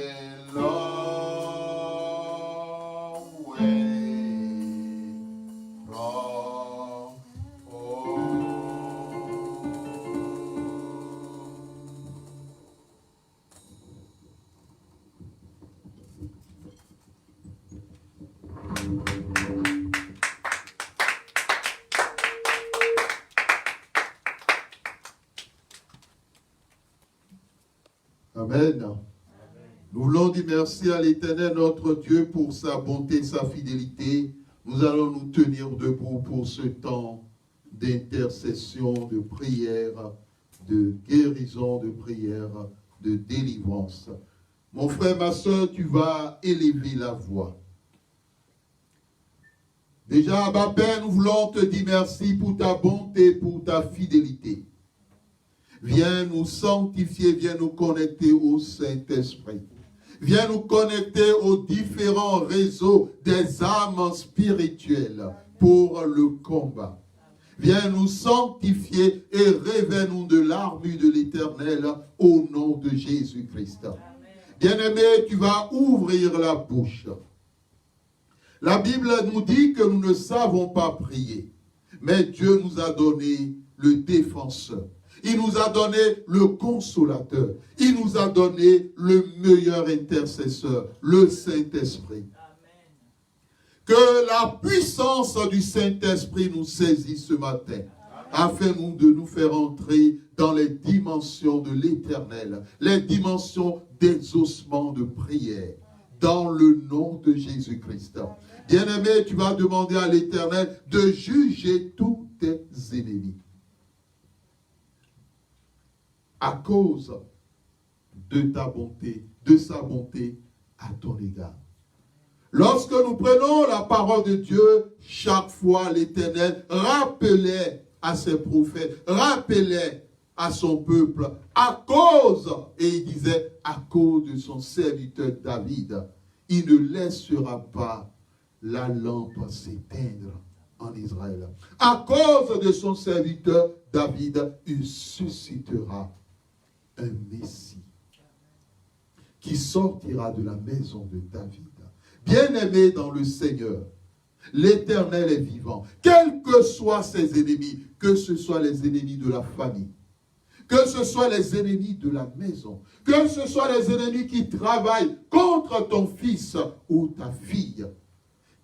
A long way from home. Amen. Nous voulons dire merci à l'Éternel, notre Dieu, pour sa bonté, sa fidélité. Nous allons nous tenir debout pour ce temps d'intercession, de prière, de guérison, de prière, de délivrance. Mon frère, ma soeur, tu vas élever la voix. Déjà, ma Père, nous voulons te dire merci pour ta bonté, pour ta fidélité. Viens nous sanctifier, viens nous connecter au Saint-Esprit. Viens nous connecter aux différents réseaux des âmes spirituelles pour le combat. Viens nous sanctifier et révèle-nous de l'armure de l'Éternel au nom de Jésus-Christ. Bien-aimé, tu vas ouvrir la bouche. La Bible nous dit que nous ne savons pas prier, mais Dieu nous a donné le défenseur. Il nous a donné le consolateur. Il nous a donné le meilleur intercesseur, le Saint-Esprit. Que la puissance du Saint-Esprit nous saisisse ce matin, afin de nous faire entrer dans les dimensions de l'Éternel, les dimensions d'exaucement de prière, dans le nom de Jésus-Christ. Bien-aimé, tu vas demander à l'Éternel de juger tous tes ennemis. À cause de ta bonté, de sa bonté à ton égard. Lorsque nous prenons la parole de Dieu, chaque fois l'Éternel rappelait à ses prophètes, rappelait à son peuple, à cause, et il disait, à cause de son serviteur David, il ne laissera pas la lampe s'éteindre en Israël. À cause de son serviteur David, il suscitera un Messie qui sortira de la maison de David. Bien-aimé dans le Seigneur, l'Éternel est vivant. Quels que soient ses ennemis, que ce soit les ennemis de la famille, que ce soit les ennemis de la maison, que ce soit les ennemis qui travaillent contre ton fils ou ta fille,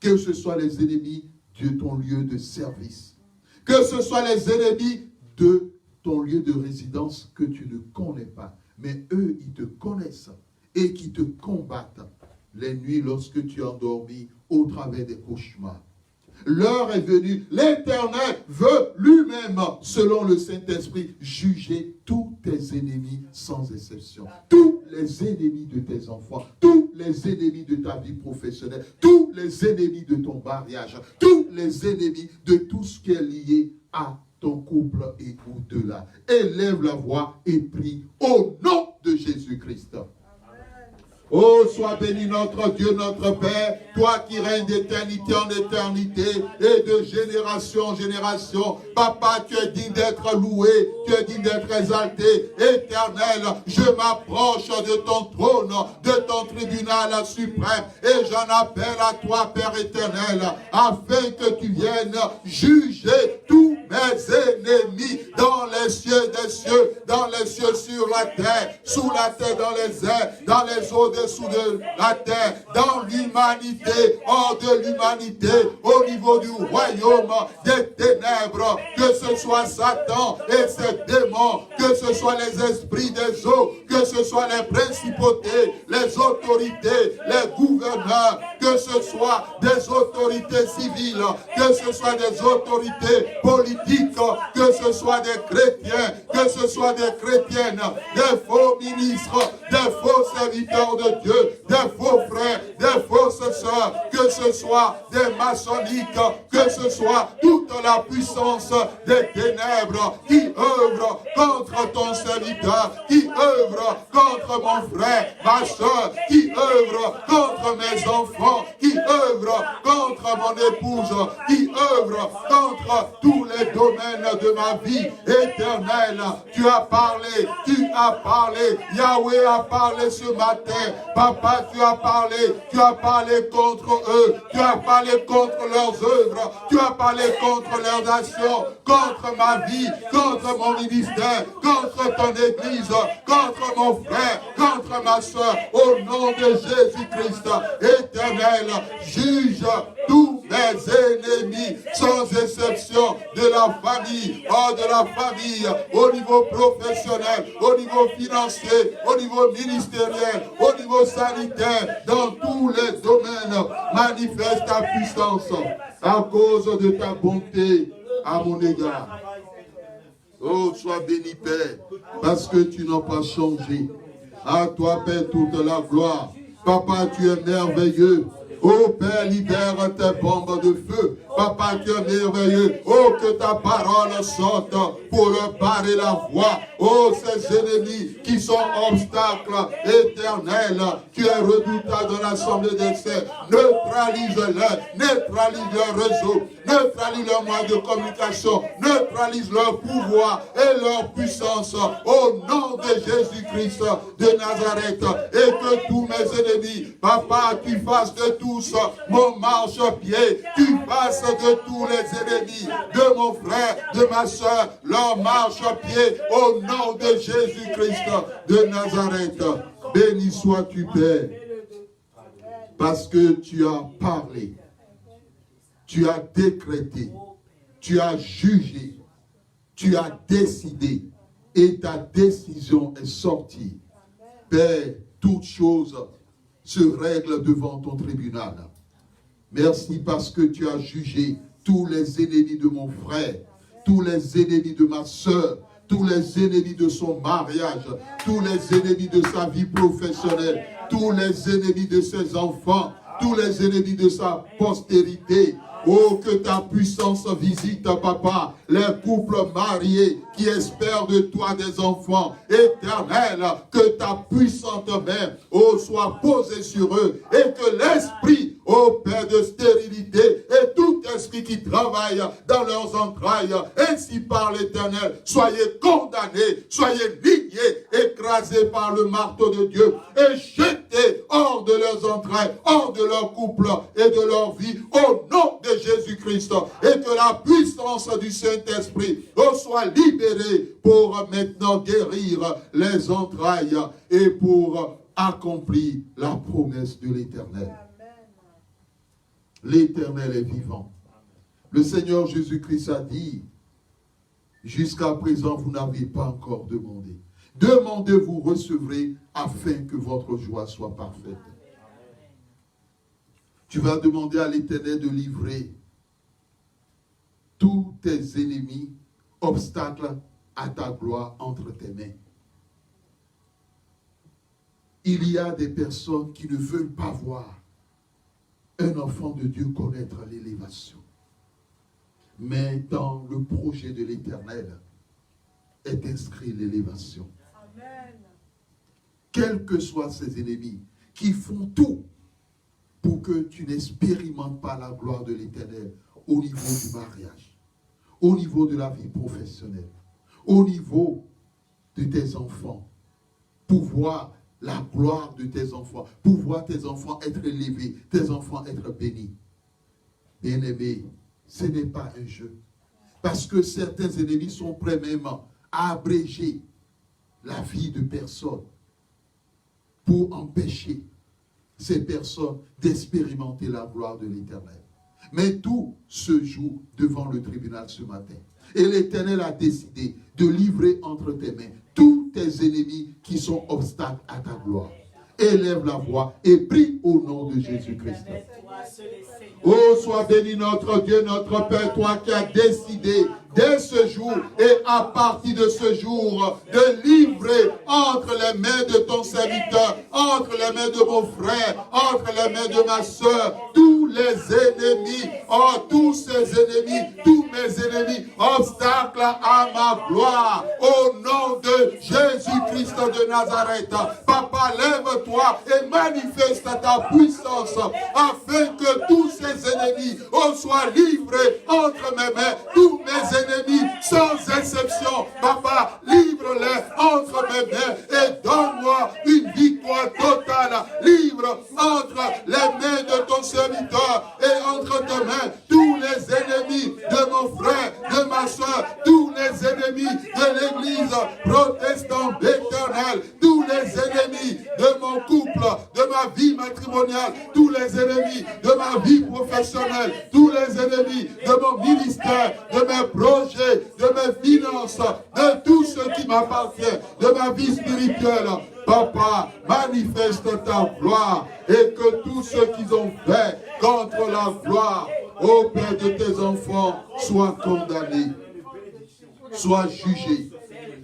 que ce soit les ennemis de ton lieu de service, que ce soit les ennemis de ton lieu de résidence que tu ne connais pas, mais eux, ils te connaissent et qui te combattent les nuits lorsque tu es endormi au travers des cauchemars. L'heure est venue, l'Éternel veut lui-même, selon le Saint-Esprit, juger tous tes ennemis sans exception. Tous les ennemis de tes enfants, tous les ennemis de ta vie professionnelle, tous les ennemis de ton mariage, tous les ennemis de tout ce qui est lié à ton couple et au-delà. Élève la voix et prie au nom de Jésus-Christ. Oh, sois béni notre Dieu, notre Père, toi qui règnes d'éternité en éternité et de génération en génération. Papa, tu es digne d'être loué, tu es digne d'être exalté, éternel. Je m'approche de ton trône, de ton tribunal suprême et j'en appelle à toi, Père éternel, afin que tu viennes juger tous mes ennemis dans les cieux des cieux, dans les cieux sur la terre, sous la terre dans les airs, dans les eaux dessous de la terre, dans l'humanité, hors de l'humanité, au niveau du royaume des ténèbres, que ce soit Satan et ses démons, que ce soit les esprits des eaux, que ce soit les principautés, les autorités, les gouverneurs, que ce soit des autorités civiles, que ce soit des autorités politiques, que ce soit des chrétiens, que ce soit des chrétiennes, des faux ministres, des faux serviteurs de Dieu, des faux frères, des fausses sœurs, que ce soit des maçonniques, que ce soit toute la puissance des ténèbres qui œuvrent contre ton serviteur, qui œuvrent contre mon frère, ma soeur, qui œuvrent contre mes enfants, qui œuvrent contre mon épouse, qui œuvrent contre tous les domaines de ma vie éternelle. Tu as parlé, Yahweh a parlé ce matin. Papa, tu as parlé contre eux, tu as parlé contre leurs œuvres, tu as parlé contre leurs actions, contre ma vie, contre mon ministère, contre ton église, contre mon frère, contre ma soeur, au nom de Jésus-Christ éternel, juge tous mes ennemis, sans exception, de la famille, hors de la famille, au niveau professionnel, au niveau financier, au niveau ministériel, au niveau sanitaire, dans tous les domaines, manifeste ta puissance à cause de ta bonté à mon égard. Oh, sois béni, Père, parce que tu n'as pas changé. À toi, Père, toute la gloire. Papa, tu es merveilleux. Oh Père, libère tes bombes de feu. Papa, tu es merveilleux. Oh, que ta parole sorte pour leur barrer la voie. Oh, ces ennemis qui sont obstacles éternels. Tu es redoutable dans l'assemblée des saints. Neutralise-les, neutralise leur réseau, neutralise leurs moyens de communication, neutralise leur pouvoir et leur puissance. Au nom de Jésus-Christ de Nazareth. Et que tous mes ennemis, Papa, tu fasses de tous mon marche-pied, tu fasses de tous les ennemis de mon frère, de ma soeur, leur marche-pied au nom de Jésus-Christ de Nazareth. Béni sois-tu, Père, parce que tu as parlé, tu as décrété, tu as jugé, tu as décidé et ta décision est sortie. Père, toutes choses se règlent devant ton tribunal. Merci parce que tu as jugé tous les ennemis de mon frère, tous les ennemis de ma soeur, tous les ennemis de son mariage, tous les ennemis de sa vie professionnelle, tous les ennemis de ses enfants, tous les ennemis de sa postérité. Oh, que ta puissance visite, Papa, les couples mariés qui espèrent de toi des enfants éternels, que ta puissante main, oh, soit posée sur eux et que l'esprit, oh Père, de stérilité et tout esprit qui travaille dans leurs entrailles, ainsi par l'Éternel, soyez condamnés, soyez liés, écrasés par le marteau de Dieu et jetés hors de leurs entrailles, hors de leur couple et de leur vie, au nom de Jésus-Christ, et que la puissance du Saint-Esprit soit libérée pour maintenant guérir les entrailles et pour accomplir la promesse de l'Éternel. L'Éternel est vivant. Le Seigneur Jésus-Christ a dit, jusqu'à présent vous n'avez pas encore demandé. Demandez, vous recevrez, afin que votre joie soit parfaite. Tu vas demander à l'Éternel de livrer tous tes ennemis, obstacles à ta gloire entre tes mains. Il y a des personnes qui ne veulent pas voir un enfant de Dieu connaître l'élévation. Mais dans le projet de l'Éternel est inscrit l'élévation. Quels que soient ses ennemis qui font tout pour que tu n'expérimentes pas la gloire de l'Éternel au niveau du mariage, au niveau de la vie professionnelle, au niveau de tes enfants, pour voir la gloire de tes enfants, pour voir tes enfants être élevés, tes enfants être bénis. Bien-aimés, ce n'est pas un jeu. Parce que certains ennemis sont prêts même à abréger la vie de personnes pour empêcher ces personnes d'expérimenter la gloire de l'Éternel. Mais tout se joue devant le tribunal ce matin. Et l'Éternel a décidé de livrer entre tes mains tous tes ennemis qui sont obstacles à ta gloire. Élève la voix et prie au nom de Jésus-Christ. Oh, sois béni notre Dieu, notre Père, toi qui as décidé dès ce jour et à partir de ce jour de livrer entre les mains de ton serviteur, entre les mains de mon frère, entre les mains de ma soeur, tous les ennemis, oh tous ces ennemis, tous mes ennemis, obstacles à ma gloire, au nom de Jésus-Christ de Nazareth. Papa, lève-toi et manifeste ta puissance afin que tous ces ennemis soient livrés entre mes mains, tous mes ennemis sans exception. Papa, livre-les entre mes mains et donne-moi une victoire totale. Livre entre les mains de ton serviteur et entre tes mains tous les ennemis de mon frère, de ma soeur, tous les ennemis de l'église protestante éternelle, tous les ennemis de mon couple, de ma vie matrimoniale, tous les ennemis de ma vie professionnelle, tous les ennemis de mon ministère, de mes projets, de mes finances, de tout ce qui m'appartient, de ma vie spirituelle. Papa, manifeste ta gloire et que tous ceux qui ont fait contre la gloire au Père de tes enfants soient condamnés, soient jugés.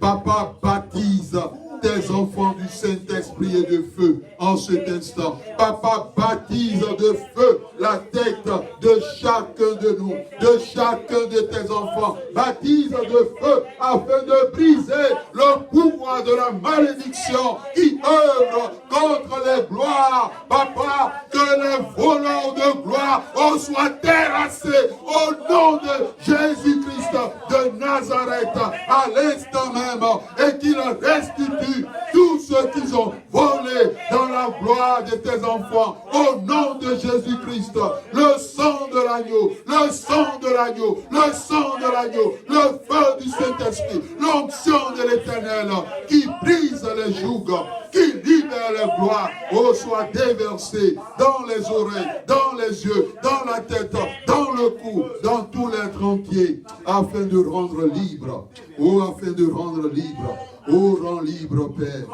Papa, baptise tes enfants du Saint-Esprit et de feu en cet instant. Papa, baptise de feu la tête de chacun de nous, de chacun de tes enfants. Baptise de feu afin de briser le pouvoir de la malédiction qui œuvre contre les gloires. Papa, que les voleurs de gloire soient terrassés au nom de Jésus-Christ de Nazareth à l'instant même et qu'il restitue tous ceux qui ont volé dans la gloire de tes enfants au nom de Jésus-Christ. Le sang de l'agneau, le sang de l'agneau, le sang de l'agneau, le feu du Saint-Esprit, l'onction de l'Éternel qui brise les jougs, qui libère les gloires, soit déversé dans les oreilles, dans les yeux, dans la tête, dans le cou, dans tout l'être entier, afin de rendre libre, afin de rendre libre, rends libre, Père.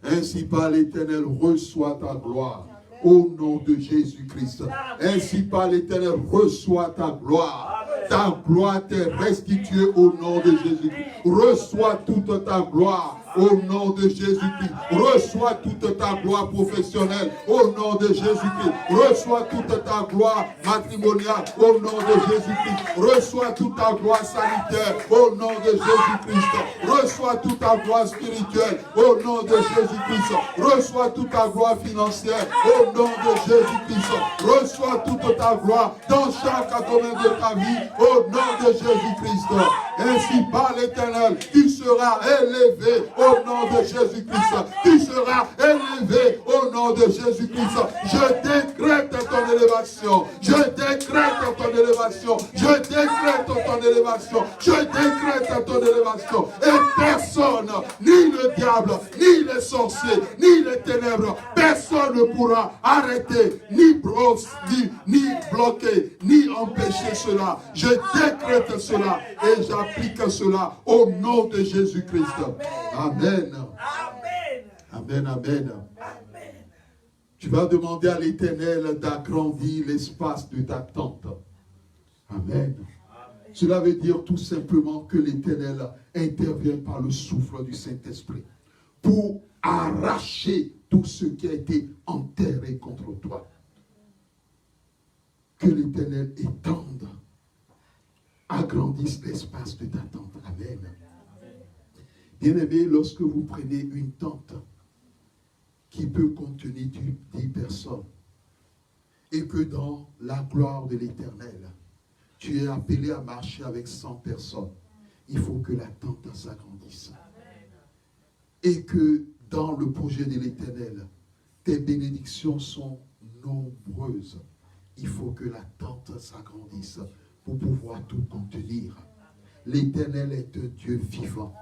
Ainsi par l'Éternel, reçois ta gloire. Au nom de Jésus-Christ. Ainsi par l'Éternel, reçois ta gloire. Ta gloire t'est restituée au nom de Jésus-Christ. Reçois toute ta gloire au nom de Jésus-Christ. Reçois toute ta gloire professionnelle au nom de Jésus-Christ. Reçois toute ta gloire matrimoniale au nom de Jésus-Christ. Reçois toute ta gloire sanitaire au nom de Jésus-Christ. Reçois toute ta gloire spirituelle au nom de Jésus-Christ. Reçois toute ta gloire financière au nom de Jésus-Christ. Reçois toute ta gloire dans chaque domaine de ta vie au nom de Jésus-Christ. Ainsi par l'Éternel, tu seras élevé au nom de Jésus-Christ. Tu seras élevé au nom de Jésus-Christ. Je décrète ton élévation. Je décrète ton élévation. Je décrète ton élévation. Je décrète ton élévation. Et personne, ni le diable, ni les sorciers, ni les ténèbres, personne ne pourra arrêter, ni bloquer, ni empêcher cela. Je décrète cela et j'applique cela au nom de Jésus-Christ. Amen. Amen, amen. Tu vas demander à l'Éternel d'agrandir l'espace de ta tente. Amen. Cela veut dire tout simplement que l'Éternel intervient par le souffle du Saint-Esprit pour arracher tout ce qui a été enterré contre toi. Que l'Éternel étende, agrandisse l'espace de ta tente. Amen. Bien-aimé, lorsque vous prenez une tente qui peut contenir 10 personnes. Et que dans la gloire de l'Éternel, tu es appelé à marcher avec 100 personnes. Il faut que la tente s'agrandisse. Et que dans le projet de l'Éternel, tes bénédictions sont nombreuses. Il faut que la tente s'agrandisse pour pouvoir tout contenir. L'Éternel est un Dieu vivant.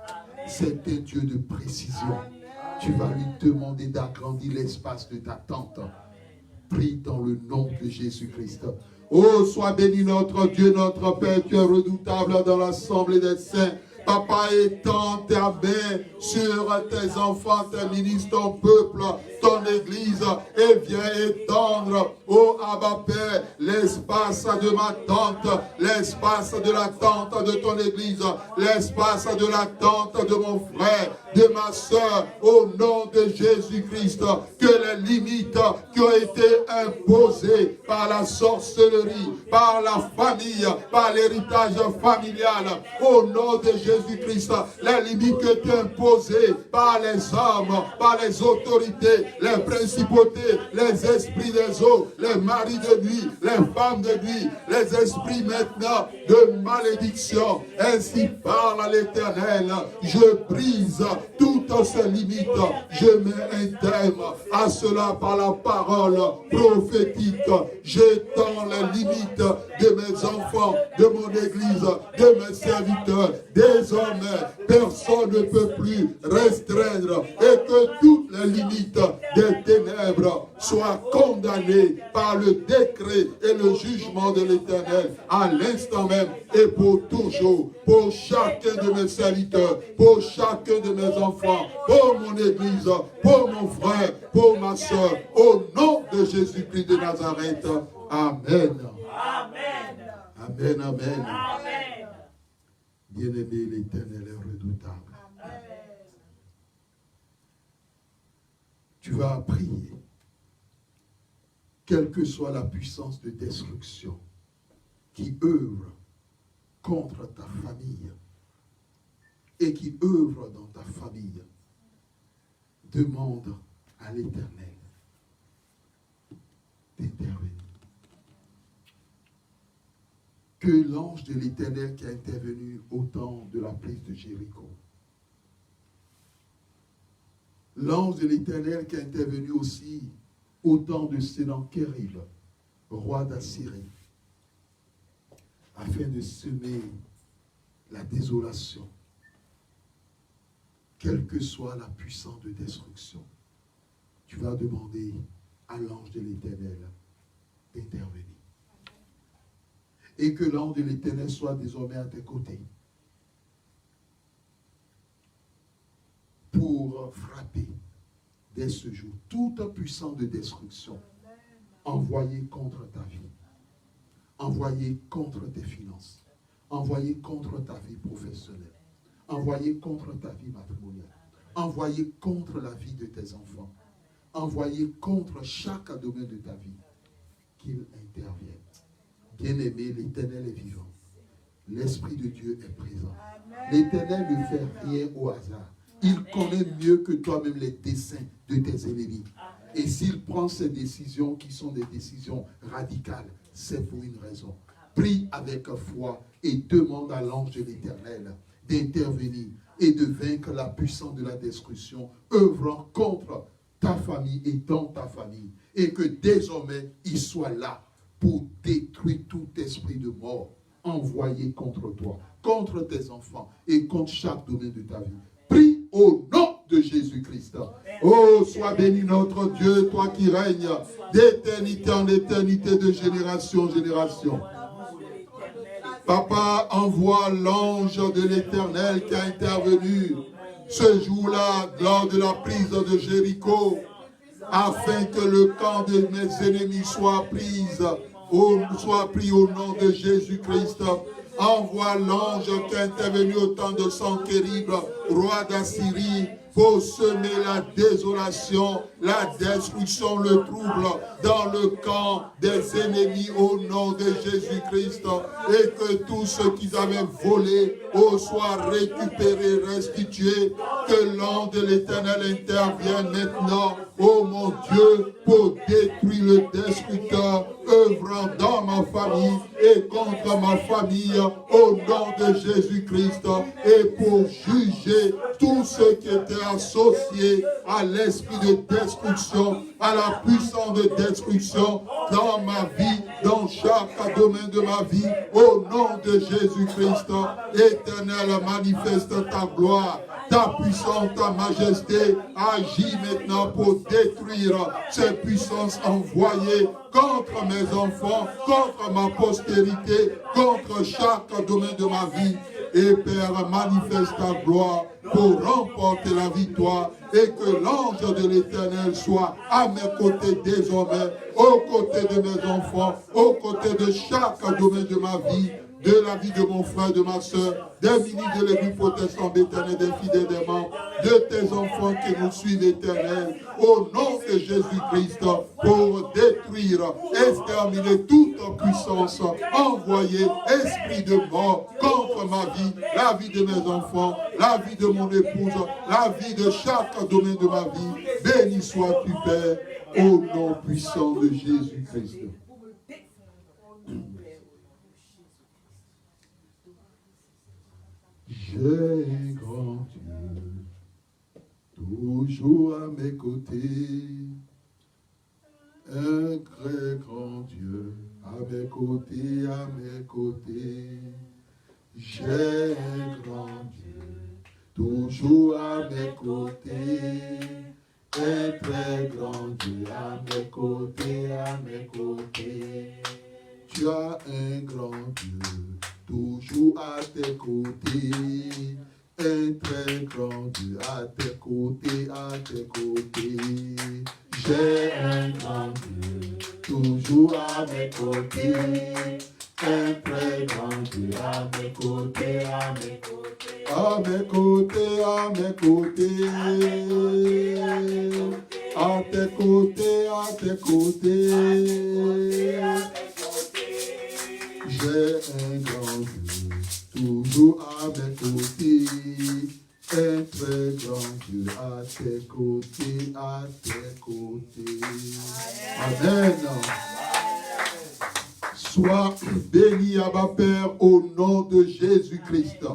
C'est un Dieu de précision. Tu vas lui demander d'agrandir l'espace de ta tente. Prie dans le nom de Jésus-Christ. Oh, sois béni notre Dieu, notre Père, tu es redoutable dans l'assemblée des saints. Papa, étends ta main sur tes enfants, tes ministres, ton peuple, ton église, et viens étendre, oh Abba Père, l'espace de ma tente, l'espace de la tente de ton église, l'espace de la tente de mon frère, de ma soeur, au nom de Jésus-Christ, que les limites qui ont été imposées par la sorcellerie, par la famille, par l'héritage familial, au nom de Jésus-Christ, les limites qui ont été imposées par les hommes, par les autorités, les principautés, les esprits des eaux, les maris de nuit, les femmes de nuit, les esprits maintenant de malédiction. Ainsi parle l'Éternel, je brise toutes ces limites, je mets un terme à cela par la parole prophétique. J'étends les limites de mes enfants, de mon église, de mes serviteurs. Désormais, personne ne peut plus restreindre et que toutes les limites des ténèbres soient condamnées par le décret et le jugement de l'Éternel à l'instant même et pour toujours, pour chacun de mes serviteurs, pour chacun de mes enfants, pour mon église, pour mon frère, pour ma soeur, au nom de Jésus-Christ de Nazareth. Amen. Amen. Amen, amen. Amen. Bien-aimé, l'Éternel est redoutable. Tu vas prier, quelle que soit la puissance de destruction qui œuvre contre ta famille et qui œuvre dans ta famille. Demande à l'Éternel d'intervenir. Que l'ange de l'Éternel qui a intervenu au temps de la prise de Jéricho, l'ange de l'Éternel qui a intervenu aussi au temps de Sénankérib, roi d'Assyrie, afin de semer la désolation, quelle que soit la puissance de destruction. Tu vas demander à l'ange de l'Éternel d'intervenir. Et que l'ange de l'Éternel soit désormais à tes côtés pour frapper dès ce jour toute puissance de destruction envoyée contre ta vie, envoyée contre tes finances, envoyée contre ta vie professionnelle, envoyée contre ta vie matrimoniale, envoyée contre la vie de tes enfants, envoyée contre chaque domaine de ta vie, qu'il intervienne. Bien-aimé, l'Éternel est vivant. L'Esprit de Dieu est présent. L'Éternel ne fait rien au hasard. Il connaît mieux que toi-même les desseins de tes ennemis. Et s'il prend ces décisions qui sont des décisions radicales, c'est pour une raison. Prie avec foi et demande à l'ange de l'Éternel d'intervenir et de vaincre la puissance de la destruction, œuvrant contre ta famille et dans ta famille. Et que désormais, il soit là pour détruire tout esprit de mort envoyé contre toi, contre tes enfants et contre chaque domaine de ta vie. Prie au nom de Jésus-Christ. Oh, sois béni notre Dieu, toi qui règnes d'éternité en éternité, de génération en génération. Papa, envoie l'ange de l'Éternel qui a intervenu ce jour-là lors de la prise de Jéricho, afin que le camp de mes ennemis soit pris au nom de Jésus-Christ. Envoie l'ange qui est intervenu au temps de Sankérib, roi d'Assyrie, pour semer la désolation, la destruction, le trouble dans le camp des ennemis au nom de Jésus-Christ, et que tout ce qu'ils avaient volé soit récupéré, restitué, que l'ange de l'Éternel intervienne maintenant oh mon Dieu, pour détruire le destructeur œuvrant dans ma famille et contre ma famille, au nom de Jésus-Christ, et pour juger tous ceux qui étaient associés à l'esprit de destruction, à la puissance de destruction dans ma vie, dans chaque domaine de ma vie, au nom de Jésus-Christ. Éternel, manifeste ta gloire, ta puissance, ta majesté, agis maintenant pour détruire ces puissances envoyées contre mes enfants, contre ma postérité, contre chaque domaine de ma vie. Et Père, manifeste ta gloire pour remporter la victoire et que l'ange de l'Éternel soit à mes côtés désormais, aux côtés de mes enfants, aux côtés de chaque domaine de ma vie, de la vie de mon frère, de ma soeur, des ministres de l'Église protestante éternelle, des fidèles, des membres, de tes enfants qui nous suivent éternels, au nom de Jésus-Christ, pour détruire, exterminer toute puissance envoyée, esprit de mort, contre ma vie, la vie de mes enfants, la vie de mon épouse, la vie de chaque domaine de ma vie. Béni sois-tu, Père, au nom puissant de Jésus-Christ. J'ai un grand Dieu, toujours à mes côtés, un très grand Dieu, à mes côtés, à mes côtés. J'ai un grand Dieu, toujours à mes côtés, un très grand Dieu, à mes côtés, à mes côtés. Tu as un grand Dieu, toujours à tes côtés, un très grand Dieu à tes côtés, à tes côtés. J'ai un grand Dieu, toujours à mes côtés, un très grand Dieu à mes côtés, à mes côtés. À mes côtés, à mes côtés, à tes côtés, à tes côtés. J'ai un grand Dieu, toujours à mes côtés, un très grand Dieu à tes côtés, à tes côtés. Amen. Sois béni, Abba Père, au nom de Jésus-Christ.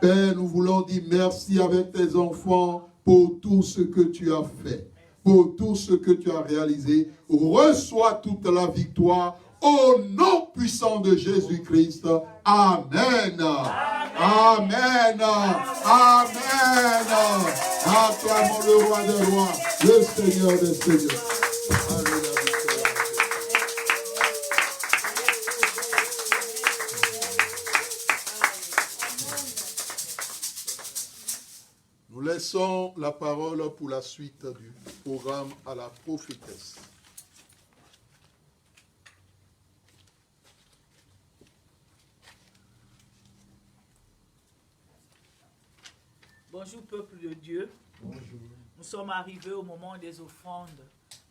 Père, nous voulons dire merci avec tes enfants pour tout ce que tu as fait, pour tout ce que tu as réalisé. Reçois toute la victoire au nom puissant de Jésus-Christ. Amen. Amen. Amen. Acclamons le roi des rois, le Seigneur des seigneurs. Alléluia. Nous laissons la parole pour la suite du programme à la prophétesse. Bonjour peuple de Dieu. Bonjour. Nous sommes arrivés au moment des offrandes,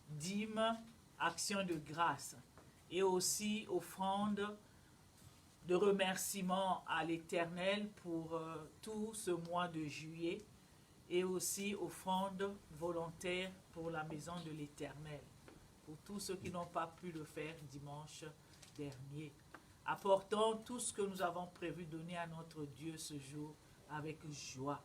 dîmes, actions de grâce et aussi offrandes de remerciement à l'Éternel pour tout ce mois de juillet et aussi offrandes volontaires pour la maison de l'Éternel, pour tous ceux qui n'ont pas pu le faire dimanche dernier. Apportons tout ce que nous avons prévu donner à notre Dieu ce jour avec joie.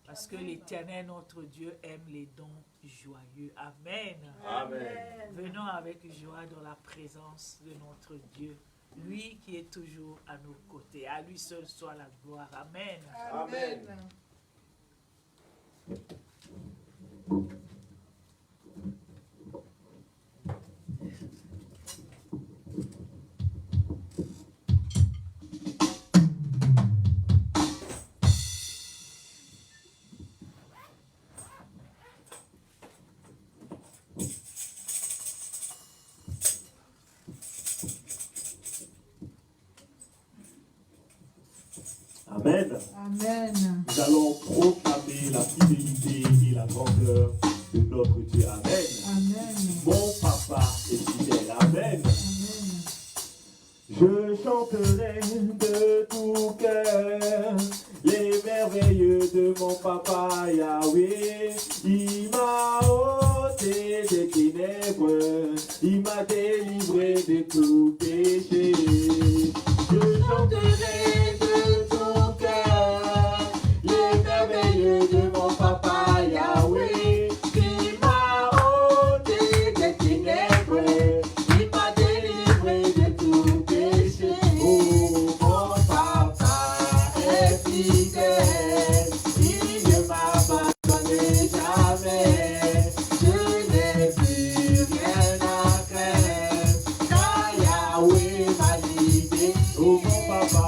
Parce que l'Éternel, notre Dieu, aime les dons joyeux. Amen. Amen. Venons avec joie dans la présence de notre Dieu. Lui qui est toujours à nos côtés. À lui seul soit la gloire. Amen. Amen. Amen. Amen. Nous allons proclamer la fidélité et la grandeur de notre Dieu. Amen. Amen. Mon papa est fidèle. Amen. Amen. Je chanterai de tout cœur les merveilleux de mon papa Yahweh. Il m'a ôté des ténèbres, il m'a délivré de tout péché. Je chanterai de tout cœur les merveilleux de mon papa Yahweh. Il m'a ôté des ténèbres, il m'a délivré de tout péché. Oh, mon papa est fidèle, il ne m'abandonne jamais. Je n'ai plus rien à craindre, car Yahweh m'a guidé. Oh, mon papa,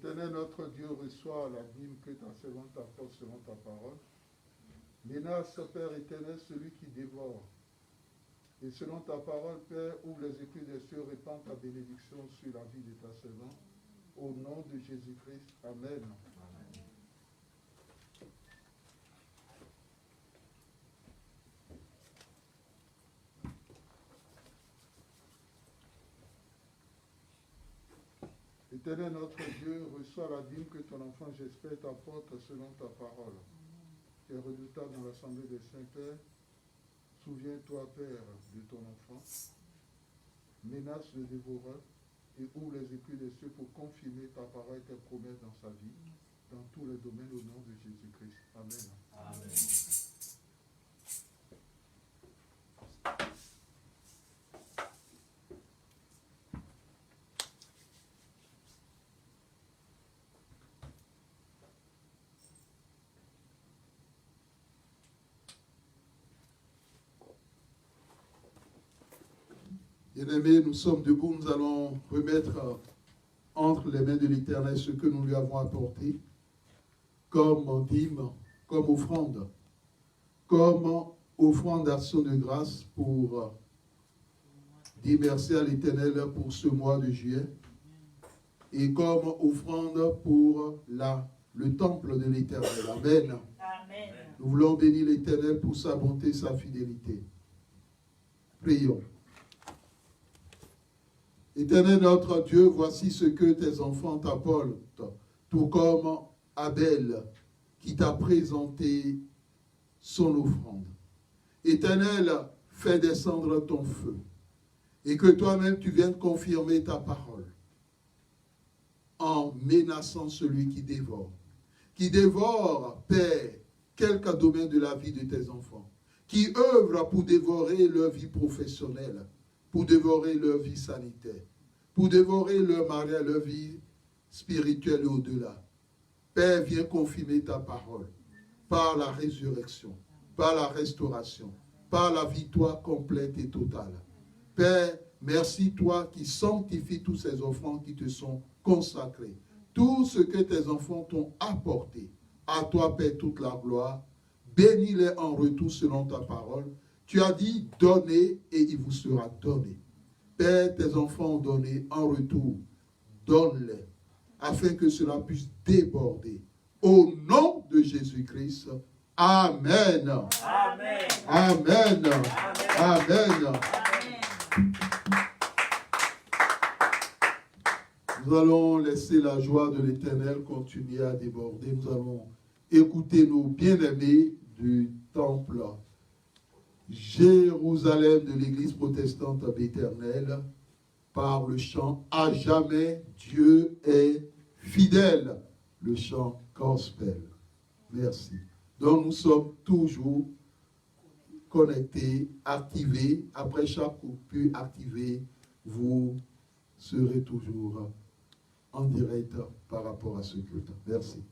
Éternel notre Dieu, reçois la dîme que ta servante t'apporte selon ta parole. Menace, Père éternel, celui qui dévore. Et selon ta parole, Père, ouvre les écrits des cieux, répand ta bénédiction sur la vie de ta servante. Au nom de Jésus-Christ. Amen. Éternel notre Dieu, reçois la dîme que ton enfant, j'espère, t'apporte selon ta parole. Tu es redoutable dans l'assemblée des saints, Père. Souviens-toi, Père, de ton enfant. Menace le dévoreur et ouvre les écrits des cieux pour confirmer ta parole et tes promesses dans sa vie, dans tous les domaines, au nom de Jésus-Christ. Amen. Amen. Bien-aimés, nous sommes debout, nous allons remettre entre les mains de l'Éternel ce que nous lui avons apporté, comme dîme, comme offrande d'action de grâce pour dire merci à l'Éternel pour ce mois de juillet, et comme offrande pour le temple de l'Éternel. Amen. Amen. Nous voulons bénir l'Éternel pour sa bonté et sa fidélité. Prions. Éternel notre Dieu, voici ce que tes enfants t'apportent, tout comme Abel qui t'a présenté son offrande. Éternel, fais descendre ton feu et que toi-même tu viennes confirmer ta parole en menaçant celui qui dévore, Père, quelque domaine de la vie de tes enfants, qui œuvre pour dévorer leur vie professionnelle, pour dévorer leur vie sanitaire, pour dévorer leur mariage, leur vie spirituelle et au-delà. Père, viens confirmer ta parole par la résurrection, par la restauration, par la victoire complète et totale. Père, merci toi qui sanctifies tous ces enfants qui te sont consacrés. Tout ce que tes enfants t'ont apporté, à toi, Père, toute la gloire. Bénis-les en retour selon ta parole. Tu as dit, donnez et il vous sera donné. Père, tes enfants ont donné en retour. Donne-les, afin que cela puisse déborder. Au nom de Jésus-Christ. Amen. Amen. Amen. Amen. Nous allons laisser la joie de l'Éternel continuer à déborder. Nous allons écouter nos bien-aimés du temple Jérusalem de l'Église protestante d'Éternel par le chant « À jamais Dieu est fidèle », le chant gospel. Merci. Donc nous sommes toujours connectés, activés. Après chaque coupure activée, vous serez toujours en direct par rapport à ce culte. Merci.